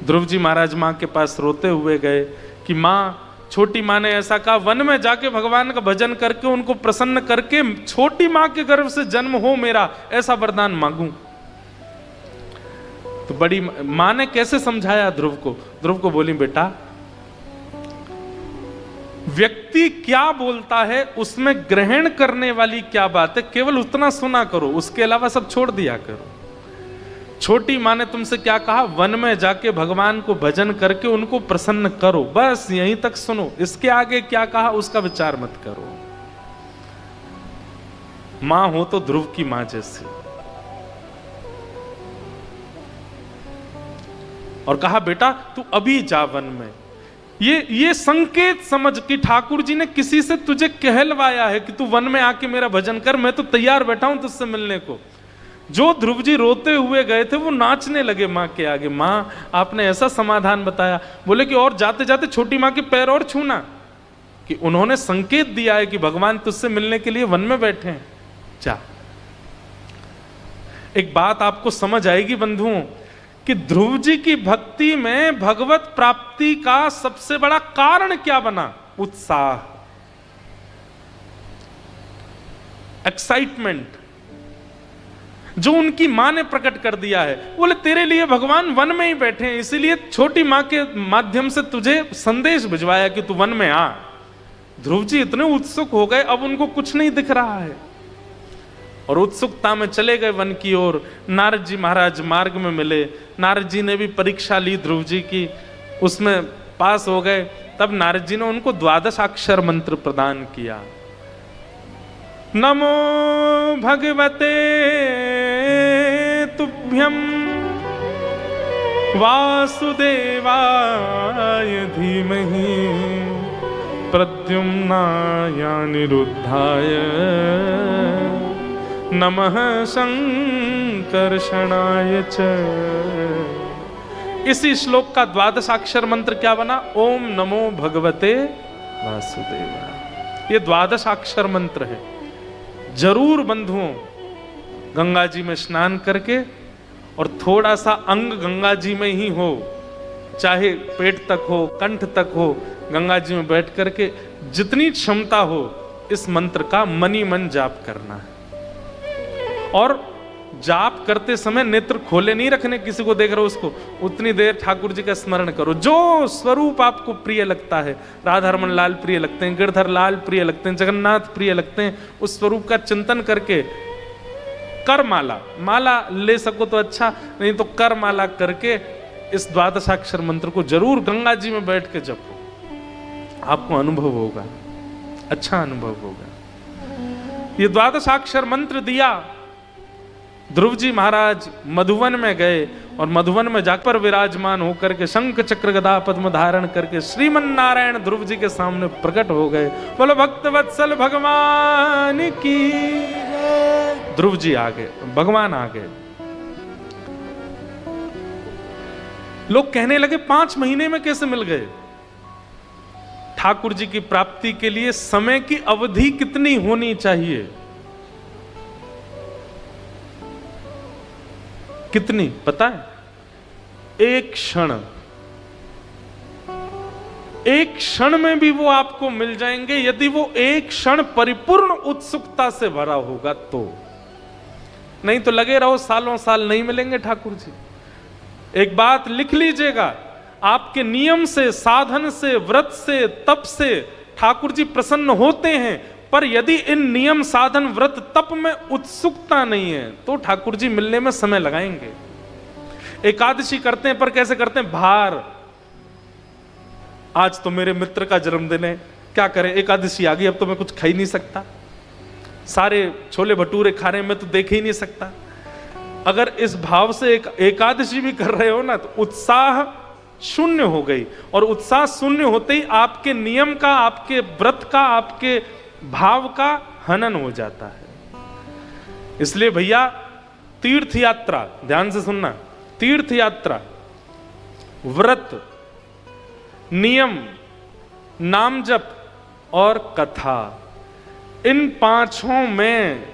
ध्रुव जी महाराज मां के पास रोते हुए गए कि मां, छोटी मां ने ऐसा कहा, वन में जाके भगवान का भजन करके उनको प्रसन्न करके छोटी मां के गर्भ से जन्म हो मेरा, ऐसा वरदान मांगूं। तो बड़ी मां ने कैसे समझाया ध्रुव को? ध्रुव को बोली, बेटा व्यक्ति क्या बोलता है उसमें ग्रहण करने वाली क्या बात है, केवल उतना सुना करो, उसके अलावा सब छोड़ दिया करो। छोटी मां ने तुमसे क्या कहा? वन में जाके भगवान को भजन करके उनको प्रसन्न करो, बस यहीं तक सुनो। इसके आगे क्या कहा उसका विचार मत करो। मां हो तो ध्रुव की मां जैसी। और कहा, बेटा तू अभी जा वन में। ये संकेत समझ कि ठाकुर जी ने किसी से तुझे कहलवाया है कि तू वन में आके मेरा भजन कर, मैं तो तैयार बैठा हूं तुझसे मिलने को। जो ध्रुव जी रोते हुए गए थे वो नाचने लगे मां के आगे। मां आपने ऐसा समाधान बताया। बोले कि और जाते जाते छोटी मां के पैर और छूना, कि उन्होंने संकेत दिया है कि भगवान तुझसे मिलने के लिए वन में बैठे हैं, जा। एक बात आपको समझ आएगी बंधुओं कि ध्रुव जी की भक्ति में भगवत प्राप्ति का सबसे बड़ा कारण क्या बना? उत्साह, एक्साइटमेंट, जो उनकी मां ने प्रकट कर दिया है। बोले तेरे लिए भगवान वन में ही बैठे हैं, इसीलिए छोटी मां के माध्यम से तुझे संदेश भिजवाया कि तू वन में आ। ध्रुव जी इतने उत्सुक हो गए, अब उनको कुछ नहीं दिख रहा है और उत्सुकता में चले गए वन की ओर। नारद जी महाराज मार्ग में मिले। नारद जी ने भी परीक्षा ली ध्रुव जी की, उसमें पास हो गए। तब नारद जी ने उनको 12 अक्षर मंत्र प्रदान किया। नमो भगवते तुभ्यं वासुदेवाय धीमहि प्रद्युम्नायानिरुद्धाय नमः संकर्षणाय च। इसी श्लोक का द्वादशाक्षर मंत्र क्या बना? ओम नमो भगवते वासुदेवाय। ये द्वादशाक्षर मंत्र है। जरूर बंधुओं गंगा जी में स्नान करके और थोड़ा सा अंग गंगा जी में ही हो, चाहे पेट तक हो, कंठ तक हो, गंगा जी में बैठ करके जितनी क्षमता हो इस मंत्र का मनी मन जाप करना है। और जाप करते समय नेत्र खोले नहीं रखने, किसी को देख रहे हो उसको, उतनी देर ठाकुर जी का स्मरण करो। जो स्वरूप आपको प्रिय लगता है, राधा रमन लाल प्रिय लगते हैं, गिरधर लाल प्रिय लगते हैं, जगन्नाथ प्रिय लगते हैं, उस स्वरूप का चिंतन करके कर माला, माला ले सको तो अच्छा, नहीं तो कर माला करके इस द्वादशाक्षर मंत्र को जरूर गंगा जी में बैठ के जपो। आपको अनुभव होगा, अच्छा अनुभव होगा। ये द्वादशाक्षर मंत्र दिया, ध्रुव जी महाराज मधुवन में गए और मधुवन में जाकर विराजमान होकर के शंख चक्र गदा पद्म धारण करके श्रीमन नारायण ध्रुव जी के सामने प्रकट हो गए। बोलो भक्त वत्सल भगवान की। ध्रुव जी आ गए, भगवान आ गए। लोग कहने लगे 5 महीने में कैसे मिल गए? ठाकुर जी की प्राप्ति के लिए समय की अवधि कितनी होनी चाहिए? कितनी पता है? एक क्षण, एक क्षण में भी वो आपको मिल जाएंगे, यदि वो एक क्षण परिपूर्ण उत्सुकता से भरा होगा तो। नहीं तो लगे रहो सालों साल नहीं मिलेंगे ठाकुर जी। एक बात लिख लीजिएगा, आपके नियम से, साधन से, व्रत से, तप से ठाकुर जी प्रसन्न होते हैं, पर यदि इन नियम, साधन, व्रत, तप में उत्सुकता नहीं है तो ठाकुर जी मिलने में समय लगाएंगे। एकादशी करते हैं पर कैसे करते हैं? भार, आज तो मेरे मित्र का जन्मदिन है, क्या करें, एकादशी आ गई, अब तो मैं कुछ खा ही नहीं सकता, सारे छोले भटूरे खा रहे हैं, मैं तो देख ही नहीं सकता। अगर इस भाव से एकादशी भी कर रहे हो ना तो उत्साह शून्य हो गई, और उत्साह शून्य होते ही आपके नियम का, आपके व्रत का, आपके भाव का हनन हो जाता है। इसलिए भैया तीर्थ यात्रा, ध्यान से सुनना, तीर्थ यात्रा, व्रत, नियम, नाम जप और कथा, इन 5 में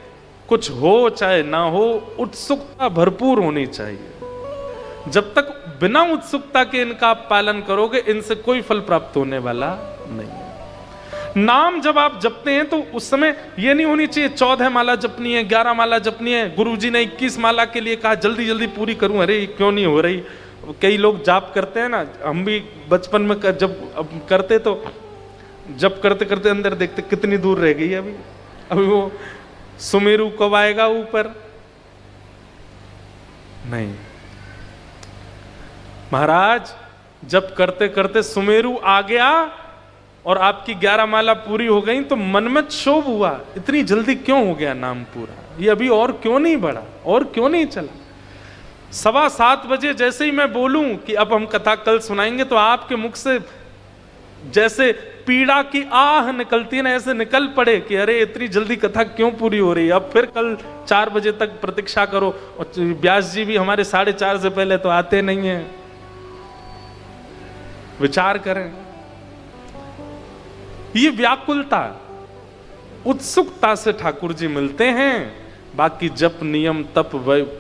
कुछ हो चाहे ना हो, उत्सुकता भरपूर होनी चाहिए। जब तक बिना उत्सुकता के इनका आप पालन करोगे, इनसे कोई फल प्राप्त होने वाला नहीं है। नाम जब आप जपते हैं तो उस समय यह नहीं होनी चाहिए 14 माला जपनी है, 11 माला जपनी है, गुरुजी ने 21 माला के लिए कहा, जल्दी जल्दी पूरी करूं, अरे क्यों नहीं हो रही। कई लोग जाप करते हैं ना, हम भी बचपन में जब करते तो जब करते करते अंदर देखते कितनी दूर रह गई अभी वो सुमेरु कब आएगा ऊपर। नहीं महाराज, जब करते करते सुमेरु आ गया और आपकी 11 माला पूरी हो गई तो मन में क्षोभ हुआ, इतनी जल्दी क्यों हो गया नाम पूरा, ये अभी और क्यों नहीं बढ़ा, और क्यों नहीं चला। 7:15 बजे जैसे ही मैं बोलूं कि अब हम कथा कल सुनाएंगे, तो आपके मुख से जैसे पीड़ा की आह निकलती है ना, ऐसे निकल पड़े कि अरे इतनी जल्दी कथा क्यों पूरी हो रही है, अब फिर कल 4 बजे तक प्रतीक्षा करो। और व्यास जी भी हमारे 4:30 से पहले तो आते नहीं है। विचार करें, ये व्याकुलता, उत्सुकता से ठाकुर जी मिलते हैं। बाकी जप, नियम, तप,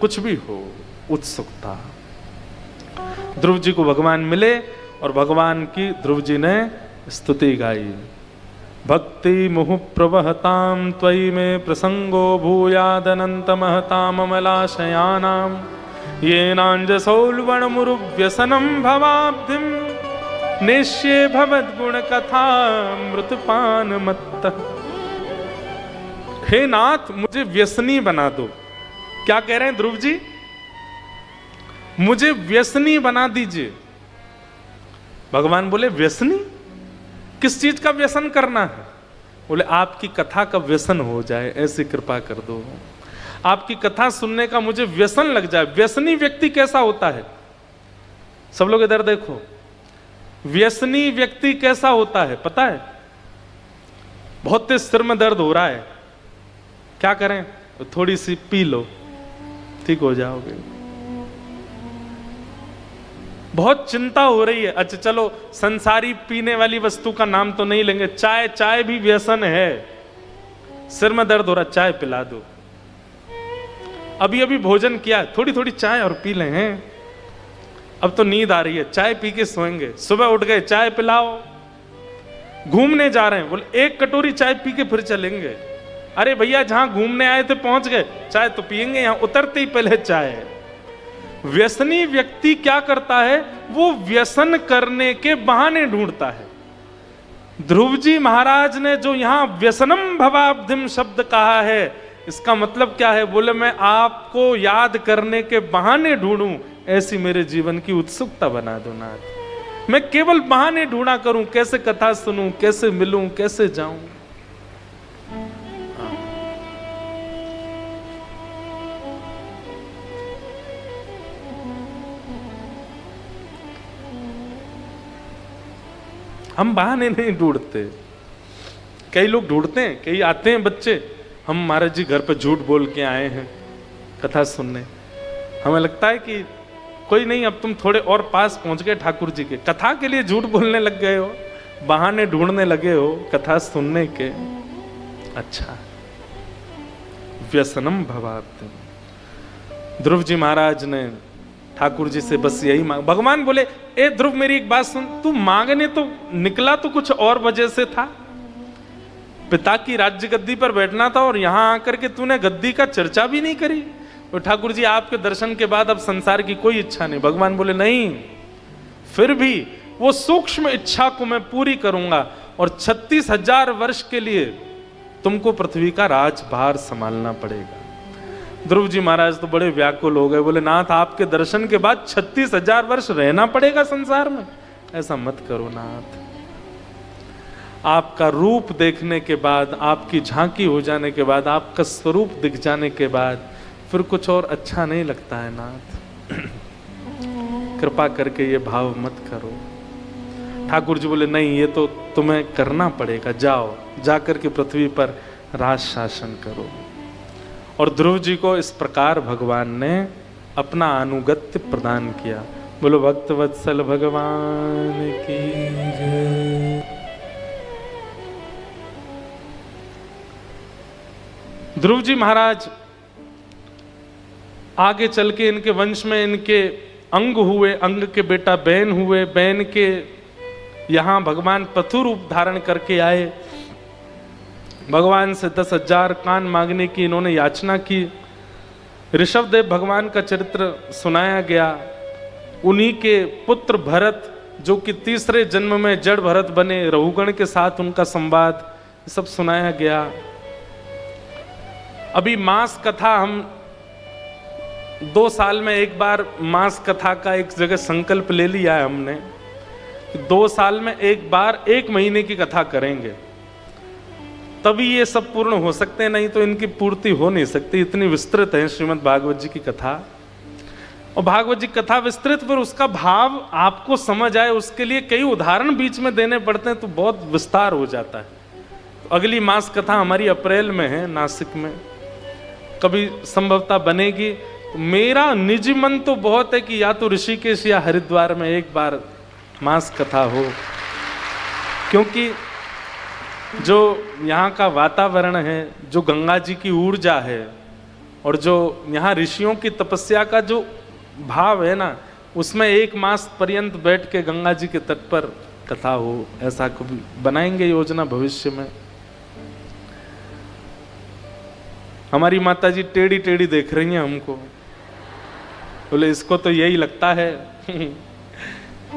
कुछ भी हो, उत्सुकता। ध्रुव जी को भगवान मिले और भगवान की ध्रुव जी ने स्तुति गाई। भक्ति मुहु प्रवहताम त्वयि में प्रसंगो भूयादनंत महताम अमलाशयानाम येनांजसौल्वण मुरुव्यसनम भवाब्धिम निश्ये भवद गुण कथा मृतपान मत्त। हे नाथ, मुझे व्यसनी बना दो। क्या कह रहे हैं ध्रुव जी? मुझे व्यसनी बना दीजिए। भगवान बोले व्यसनी? किस चीज का व्यसन करना है? बोले आपकी कथा का व्यसन हो जाए, ऐसी कृपा कर दो। आपकी कथा सुनने का मुझे व्यसन लग जाए। व्यसनी व्यक्ति कैसा होता है? सब लोग इधर देखो, व्यसनी व्यक्ति कैसा होता है पता है? बहुत तेज सिर में दर्द हो रहा है, क्या करें? तो थोड़ी सी पी लो, ठीक हो जाओगे। बहुत चिंता हो रही है, अच्छा चलो संसारी पीने वाली वस्तु का नाम तो नहीं लेंगे, चाय, चाय भी व्यसन है। सिर में दर्द हो रहा, चाय पिला दो। अभी अभी भोजन किया, थोड़ी थोड़ी चाय और पी लें हैं। अब तो नींद आ रही है, चाय पी के सोएंगे। सुबह उठ गए, चाय पिलाओ। घूमने जा रहे हैं, बोले एक कटोरी चाय पी के फिर चलेंगे। अरे भैया जहां घूमने आए थे पहुंच गए, चाय तो पिएंगे, यहां उतरते ही पहले चाय। व्यसनी व्यक्ति क्या करता है? वो व्यसन करने के बहाने ढूंढता है। ध्रुव जी महाराज ने जो यहां व्यसनम भवाब्धिम शब्द कहा है, इसका मतलब क्या है? बोले मैं आपको याद करने के बहाने ढूंढूं, ऐसी मेरे जीवन की उत्सुकता बना दो नाथ। मैं केवल बहाने ढूंढा करूं, कैसे कथा सुनूं, कैसे मिलूं, कैसे जाऊं। हम बहाने नहीं ढूंढते, कई लोग ढूंढते हैं। कई आते हैं बच्चे, हम महाराज जी घर पे झूठ बोल के आए हैं कथा सुनने। हमें लगता है कि कोई नहीं, अब तुम थोड़े और पास पहुंच गए ठाकुर जी के, कथा के लिए झूठ बोलने लग गए हो, बहाने ढूंढने लगे हो कथा सुनने के। अच्छा, व्यसनम भवाब्धिम। ध्रुव जी महाराज ने ठाकुर जी से बस यही मांग। भगवान बोले, ए ध्रुव मेरी एक बात सुन, तू मांगने तो निकला तो कुछ और वजह से था। पिता की राज्य गद्दी पर बैठना था और यहां आकर के तूने गद्दी का चर्चा भी नहीं करी। तो ठाकुर जी आपके दर्शन के बाद अब संसार की कोई इच्छा नहीं। भगवान बोले नहीं, फिर भी वो सूक्ष्म इच्छा को मैं पूरी करूंगा और 36,000 वर्ष के लिए तुमको पृथ्वी का राजभार संभालना पड़ेगा। ध्रुव जी महाराज तो बड़े व्याकुल हो गए, बोले नाथ आपके दर्शन के बाद 36,000 वर्ष रहना पड़ेगा संसार में? ऐसा मत करो नाथ, आपका रूप देखने के बाद, आपकी झांकी हो जाने के बाद, आपका स्वरूप दिख जाने के बाद फिर कुछ और अच्छा नहीं लगता है नाथ। कृपा करके ये भाव मत करो। ठाकुर जी बोले नहीं, ये तो तुम्हें करना पड़ेगा, जाओ जाकर के पृथ्वी पर राज शासन करो। और ध्रुव जी को इस प्रकार भगवान ने अपना अनुगत्य प्रदान किया। बोलो भक्त वत्सल भगवान की जय। ध्रुव जी महाराज आगे चल के इनके वंश में इनके अंग हुए, अंग के बेटा बैन हुए, बैन के यहां भगवान पथु रूप धारण करके आए। भगवान से 10,000 कान मांगने की इन्होंने याचना की। ऋषभदेव भगवान का चरित्र सुनाया गया। उन्हीं के पुत्र भरत, जो कि तीसरे जन्म में जड़ भरत बने, रघुगण के साथ उनका संवाद सब सुनाया गया। अभी मास कथा हम 2 साल में एक बार मास कथा का एक जगह संकल्प ले लिया है हमने, 2 साल में एक बार 1 महीने की कथा करेंगे, तभी ये सब पूर्ण हो सकते हैं, नहीं तो इनकी पूर्ति हो नहीं सकती। इतनी विस्तृत है श्रीमद् भागवत जी की कथा। और भागवत जी कथा विस्तृत, पर उसका भाव आपको समझ आए उसके लिए कई उदाहरण बीच में देने पड़ते हैं, तो बहुत विस्तार हो जाता है। तो अगली मास कथा हमारी अप्रैल में है नासिक में, कभी संभवतः बनेगी। तो मेरा निजी मन तो बहुत है कि या तो ऋषिकेश या हरिद्वार में एक बार मास कथा हो, क्योंकि जो यहाँ का वातावरण है, जो गंगा जी की ऊर्जा है और जो यहाँ ऋषियों की तपस्या का जो भाव है ना, उसमें 1 मास पर्यंत बैठ के गंगा जी के तट पर कथा हो, ऐसा कभी बनाएंगे योजना भविष्य में। हमारी माता जी टेढ़ी टेढ़ी देख रही हैं हमको, बोले इसको तो यही लगता है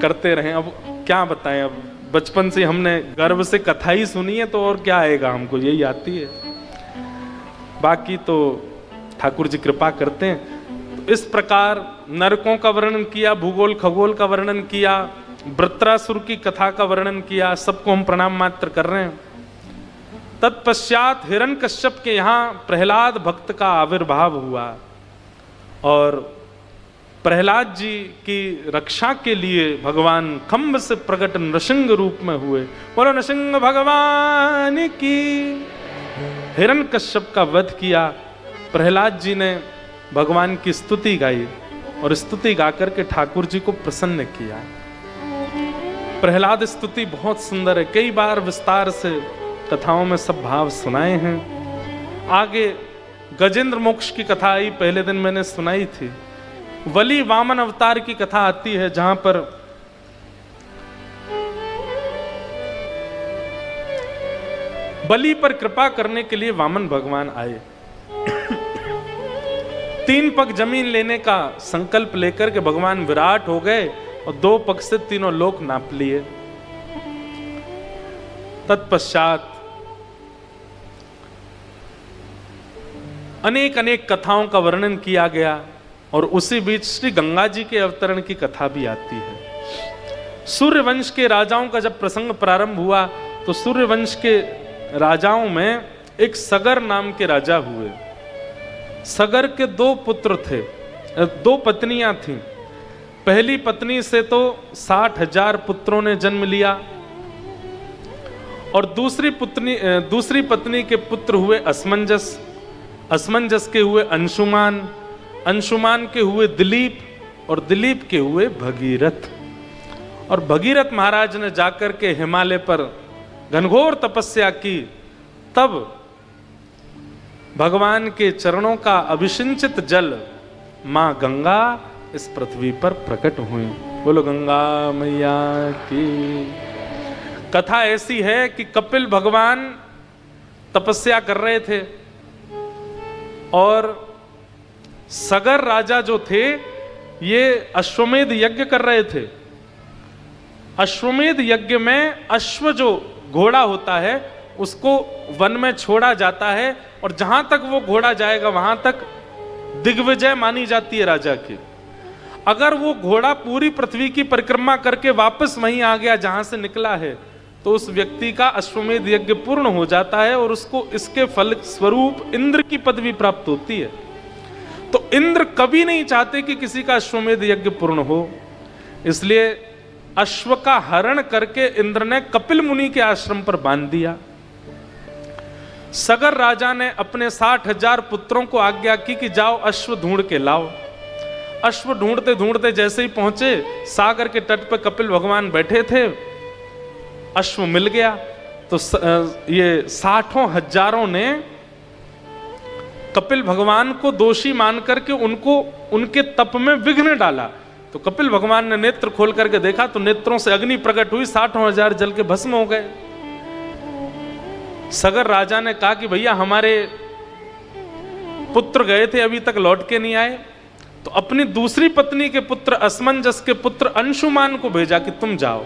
करते रहें। अब क्या बताएं, अब बचपन से हमने गर्व से कथा ही सुनी है, तो और क्या आएगा, हमको यही आती है। बाकी तो ठाकुर जी कृपा करते हैं। तो इस प्रकार नरकों का वर्णन किया, भूगोल खगोल का वर्णन किया, वृत्रासुर की कथा का वर्णन किया, सबको हम प्रणाम मात्र कर रहे हैं। तत्पश्चात हिरण्यकश्यप के यहाँ प्रहलाद भक्त का आविर्भाव हुआ और प्रहलाद जी की रक्षा के लिए भगवान खम्भ से प्रकट नृसिंह रूप में हुए। बोलो नृसिंह भगवान की। हिरण्यकश्यप का वध किया। प्रहलाद जी ने भगवान की स्तुति गाई और स्तुति गाकर के ठाकुर जी को प्रसन्न किया। प्रहलाद स्तुति बहुत सुंदर है, कई बार विस्तार से कथाओं में सब भाव सुनाए हैं। आगे गजेंद्र मोक्ष की कथा आई, पहले दिन मैंने सुनाई थी। वली वामन अवतार की कथा आती है, जहां पर बलि पर कृपा करने के लिए वामन भगवान आए। 3 पग जमीन लेने का संकल्प लेकर के भगवान विराट हो गए और 2 पग से तीनों लोक नाप लिए। तत्पश्चात अनेक अनेक कथाओं का वर्णन किया गया और उसी बीच श्री गंगा जी के अवतरण की कथा भी आती है। सूर्यवंश के राजाओं का जब प्रसंग प्रारंभ हुआ तो सूर्यवंश के राजाओं में एक सगर नाम के राजा हुए। सगर के 2 पुत्र थे, 2 पत्नियां थीं। पहली पत्नी से तो 60,000 पुत्रों ने जन्म लिया और दूसरी पत्नी के पुत्र हुए असमंजस, असमंजस के हुए अंशुमान, अंशुमान के हुए दिलीप और दिलीप के हुए भगीरथ। और भगीरथ महाराज ने जाकर के हिमालय पर घनघोर तपस्या की, तब भगवान के चरणों का अभिषिंचित जल मां गंगा इस पृथ्वी पर प्रकट हुई। बोलो गंगा मैया की। कथा ऐसी है कि कपिल भगवान तपस्या कर रहे थे और सगर राजा जो थे ये अश्वमेध यज्ञ कर रहे थे। अश्वमेध यज्ञ में अश्व जो घोड़ा होता है उसको वन में छोड़ा जाता है और जहां तक वो घोड़ा जाएगा वहां तक दिग्विजय मानी जाती है राजा की। अगर वो घोड़ा पूरी पृथ्वी की परिक्रमा करके वापस वहीं आ गया जहां से निकला है तो उस व्यक्ति का अश्वमेध यज्ञ पूर्ण हो जाता है और उसको इसके फल स्वरूप इंद्र की पदवी प्राप्त होती है। तो इंद्र कभी नहीं चाहते कि किसी का अश्वमेध यज्ञ पूर्ण हो, इसलिए अश्व का हरण करके इंद्र ने कपिल मुनि के आश्रम पर बांध दिया। सगर राजा ने अपने 60,000 पुत्रों को आज्ञा की कि जाओ अश्व ढूंढ के लाओ। अश्व ढूंढते ढूंढते जैसे ही पहुंचे सागर के तट पर कपिल भगवान बैठे थे, अश्व मिल गया। तो ये 60,000 ने कपिल भगवान को दोषी मान करके उनको उनके तप में विघ्न डाला। तो कपिल भगवान ने नेत्र खोल करके देखा तो नेत्रों से अग्नि प्रकट हुई, 60,000 जल के भस्म हो गए। सगर राजा ने कहा कि भैया हमारे पुत्र गए थे अभी तक लौट के नहीं आए। तो अपनी दूसरी पत्नी के पुत्र असमंजस के पुत्र अंशुमान को भेजा कि तुम जाओ।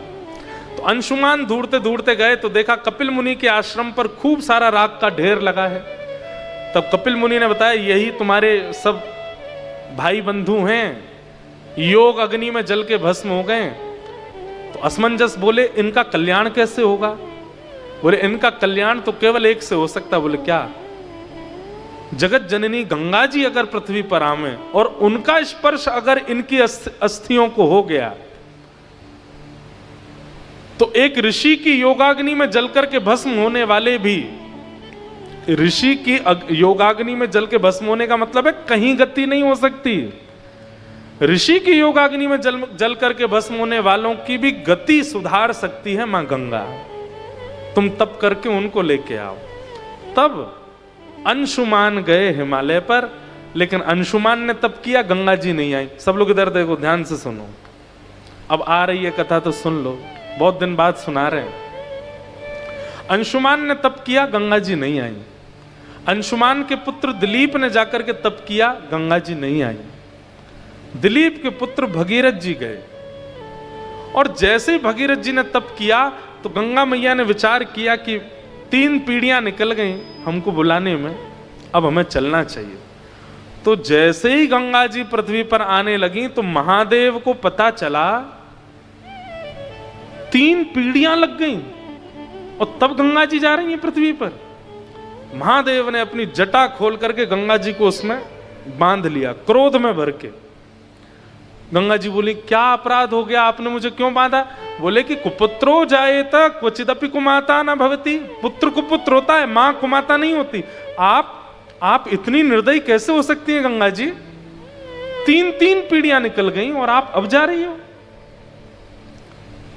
तो अंशुमान ढूंढते ढूंढते गए तो देखा कपिल मुनि के आश्रम पर खूब सारा राख का ढेर लगा है। तब कपिल मुनि ने बताया यही तुम्हारे सब भाई बंधु हैं, योग अग्नि में जल के भस्म हो गए। तो असमंजस बोले इनका कल्याण कैसे होगा? बोले इनका कल्याण तो केवल एक से हो सकता। बोले क्या? जगत जननी गंगा जी अगर पृथ्वी पर आवे और उनका स्पर्श अगर इनकी अस्थियों को हो गया तो एक ऋषि की योगाग्नि में जलकर के भस्म होने वाले भी, ऋषि की योगाग्नि में जल के भस्म होने का मतलब है कहीं गति नहीं हो सकती। ऋषि की योगाग्नि में जल करके भस्म होने वालों की भी गति सुधार सकती है मां गंगा। तुम तप करके उनको लेके आओ। तब अंशुमान गए हिमालय पर, लेकिन अंशुमान ने तप किया, गंगा जी नहीं आई। सब लोग इधर देखो, ध्यान से सुनो। अब आ रही है कथा तो सुन लो, बहुत दिन बाद सुना रहे हैं। अंशुमान ने तप किया, गंगा जी नहीं आई। अंशुमान के पुत्र दिलीप ने जाकर के तप किया, गंगा जी नहीं आई। दिलीप के पुत्र भगीरथ जी गए और जैसे ही भगीरथ जी ने तप किया तो गंगा मैया ने विचार किया कि 3 पीढ़ियां निकल गई हमको बुलाने में, अब हमें चलना चाहिए। तो जैसे ही गंगा जी पृथ्वी पर आने लगी तो महादेव को पता चला 3 पीढ़ियां लग गई और तब गंगा जी जा रही हैं पृथ्वी पर। महादेव ने अपनी जटा खोल करके गंगा जी को उसमें बांध लिया क्रोध में भर के। गंगा जी बोली, क्या अपराध हो गया, आपने मुझे क्यों बांधा? बोले कि कुपुत्रो जायेत क्वचिदपि कुमाता न भवति। पुत्र कुपुत्र होता है, मां कुमाता नहीं होती। आप इतनी निर्दयी कैसे हो सकती हैं गंगा जी? 3 पीढ़ियां निकल गई और आप अब जा रही हो।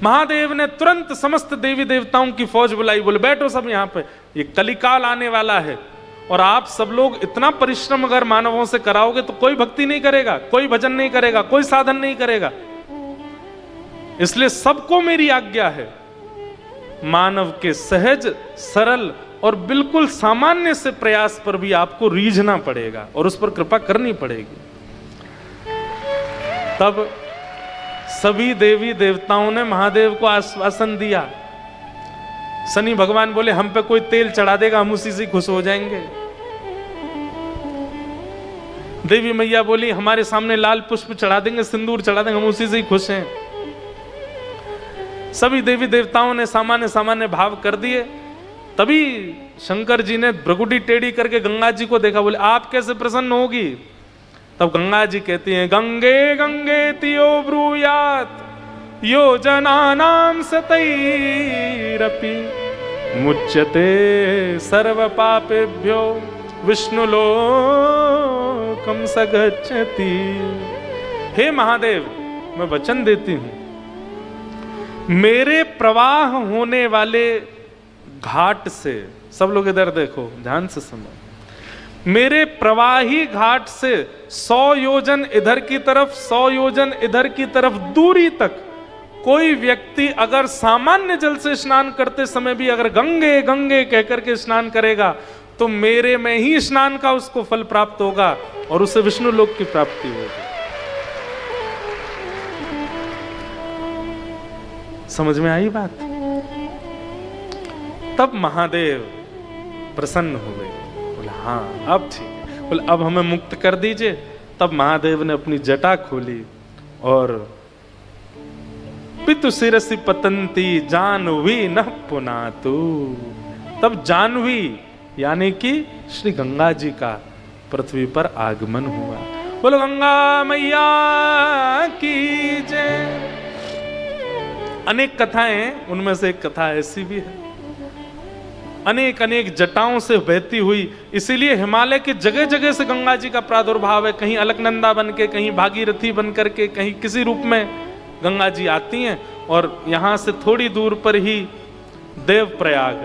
महादेव ने तुरंत समस्त देवी देवताओं की फौज बुलाई, बोले बैठो सब यहां पे, ये कलिकाल आने वाला है और आप सब लोग इतना परिश्रम अगर मानवों से कराओगे तो कोई भक्ति नहीं करेगा, कोई भजन नहीं करेगा, कोई साधन नहीं करेगा। इसलिए सबको मेरी आज्ञा है, मानव के सहज सरल और बिल्कुल सामान्य से प्रयास पर भी आपको रीझना पड़ेगा और उस पर कृपा करनी पड़ेगी। तब सभी देवी देवताओं ने महादेव को आश्वासन दिया। शनि भगवान बोले, हम पे कोई तेल चढ़ा देगा, हम उसी से खुश हो जाएंगे। देवी मैया बोली, हमारे सामने लाल पुष्प चढ़ा देंगे, सिंदूर चढ़ा देंगे, हम उसी से ही खुश हैं। सभी देवी देवताओं ने सामान्य भाव कर दिए। तभी शंकर जी ने भ्रकुटी टेढ़ी करके गंगा जी को देखा, बोले आप कैसे प्रसन्न होगी? तब गंगा जी कहती हैं, गंगे गंगे तियो ब्रूयात यो जनानाम सतैरपि मुच्यते सर्व पापेभ्यो विष्णुलोकम सगच्छति। हे महादेव, मैं वचन देती हूं, मेरे प्रवाह होने वाले घाट से, सब लोग इधर देखो, ध्यान से सुनो, मेरे प्रवाही घाट से 100 योजन इधर की तरफ 100 योजन इधर की तरफ दूरी तक कोई व्यक्ति अगर सामान्य जल से स्नान करते समय भी अगर गंगे गंगे कहकर के स्नान करेगा तो मेरे में ही स्नान का उसको फल प्राप्त होगा और उसे विष्णु लोक की प्राप्ति होगी। समझ में आई बात? तब महादेव प्रसन्न हो गए, बोले हाँ अब ठीक है, बोले अब हमें मुक्त कर दीजिए। तब महादेव ने अपनी जटा खोली और पितु शिरसि पतंती जानवी न पुनातु। तब जानवी यानी कि श्री गंगा जी का पृथ्वी पर आगमन हुआ। बोलो गंगा मैया की जय। अनेक कथाएं, उनमें से एक कथा ऐसी भी है, अनेक अनेक जटाओं से बहती हुई, इसीलिए हिमालय के जगह जगह से गंगा जी का प्रादुर्भाव है। कहीं अलकनंदा बन के, कहीं भागीरथी बन करके, कहीं किसी रूप में गंगा जी आती हैं और यहां से थोड़ी दूर पर ही देवप्रयाग,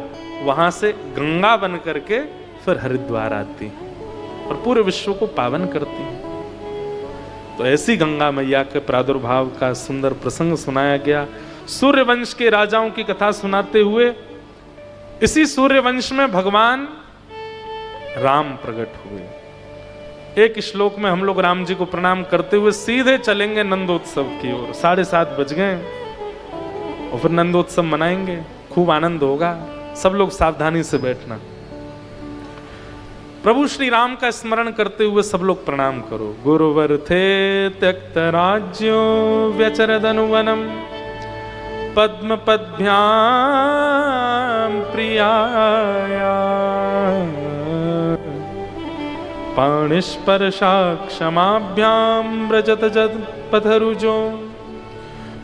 वहां से गंगा बन करके फिर हरिद्वार आती हैं और पूरे विश्व को पावन करती हैं। तो ऐसी गंगा मैया के प्रादुर्भाव का सुंदर प्रसंग सुनाया गया। सूर्यवंश के राजाओं की कथा सुनाते हुए इसी सूर्यवंश में भगवान राम प्रकट हुए। एक श्लोक में हम लोग राम जी को प्रणाम करते हुए सीधे चलेंगे नंदोत्सव की ओर। 7:30 बज गए और फिर नंदोत्सव मनाएंगे, खूब आनंद होगा। सब लोग सावधानी से बैठना। प्रभु श्री राम का स्मरण करते हुए सब लोग प्रणाम करो। गुरुवर थे त्यक्त राज्यो व्यचरदनुवनम पद्म पद्भ्याम प्रियाया पाणिस्पर्शा क्षमाभ्याम व्रजत जद पथरुजो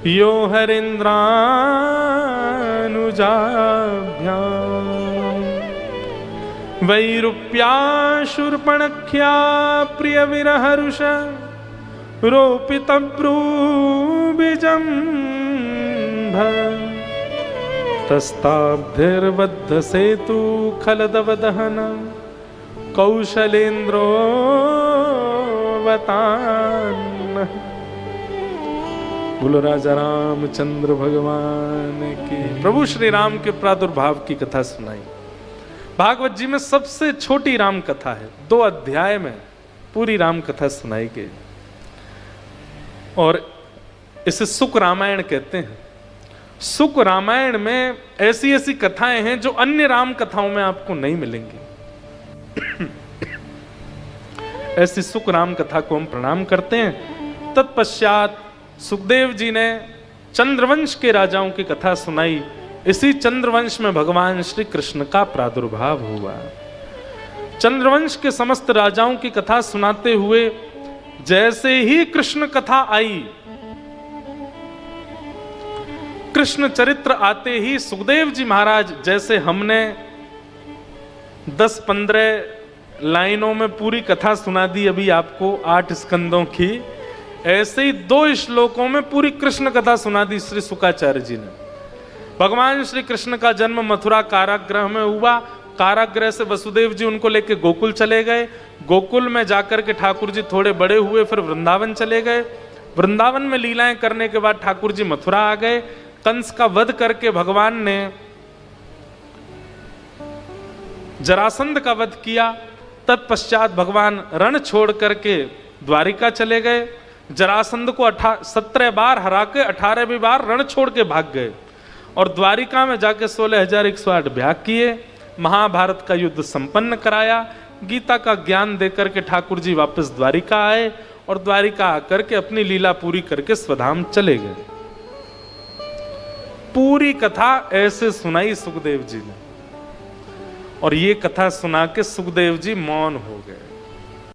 यो हरीन्द्रानुजाभ्याम वैरूप्याशूर्पणख्या प्रिय विरहरुष रोपितब्रूबिजम् तस्ताब्धिर्बद्ध सेतु खलदवदहन कौशलेन्द्रोऽवतान्। बोलो राजा रामचंद्र भगवान की। प्रभु श्री राम के प्रादुर्भाव की कथा सुनाई। भागवत जी में सबसे छोटी राम कथा है, 2 अध्याय में पूरी राम कथा सुनाई गई और इसे सुक रामायण कहते हैं। सुक रामायण में ऐसी ऐसी कथाएं हैं जो अन्य राम कथाओं में आपको नहीं मिलेंगी। ऐसी सुक राम कथा को हम प्रणाम करते हैं। तत्पश्चात सुखदेव जी ने चंद्रवंश के राजाओं की कथा सुनाई। इसी चंद्रवंश में भगवान श्री कृष्ण का प्रादुर्भाव हुआ। चंद्रवंश के समस्त राजाओं की कथा सुनाते हुए जैसे ही कृष्ण कथा आई, कृष्ण चरित्र आते ही सुखदेव जी महाराज, जैसे हमने 10-15 लाइनों में पूरी कथा सुना दी अभी आपको 8 स्कंदों की, ऐसे ही 2 श्लोकों में पूरी कृष्ण कथा सुना दी श्री शुकाचार्य जी ने। भगवान श्री कृष्ण का जन्म मथुरा कारागृह में हुआ। कारागृह से वसुदेव जी उनको लेके गोकुल चले गए। गोकुल में जाकर के ठाकुर जी थोड़े बड़े हुए, फिर वृंदावन चले गए। वृंदावन में लीलाएं करने के बाद ठाकुर जी मथुरा आ गए। कंस का वध करके भगवान ने जरासंध का वध किया। तत्पश्चात भगवान रण छोड़ करके द्वारिका चले गए। जरासंध को 17 बार हरा के 18वीं बार रण छोड़ के भाग गए और द्वारिका में जाके 16,108 भ्याग किए। महाभारत का युद्ध संपन्न कराया। गीता का ज्ञान देकर के ठाकुर जी वापस द्वारिका आए और द्वारिका आकर के अपनी लीला पूरी करके स्वधाम चले गए। पूरी कथा ऐसे सुनाई सुखदेव जी ने और ये कथा सुना के सुखदेव जी मौन हो गए।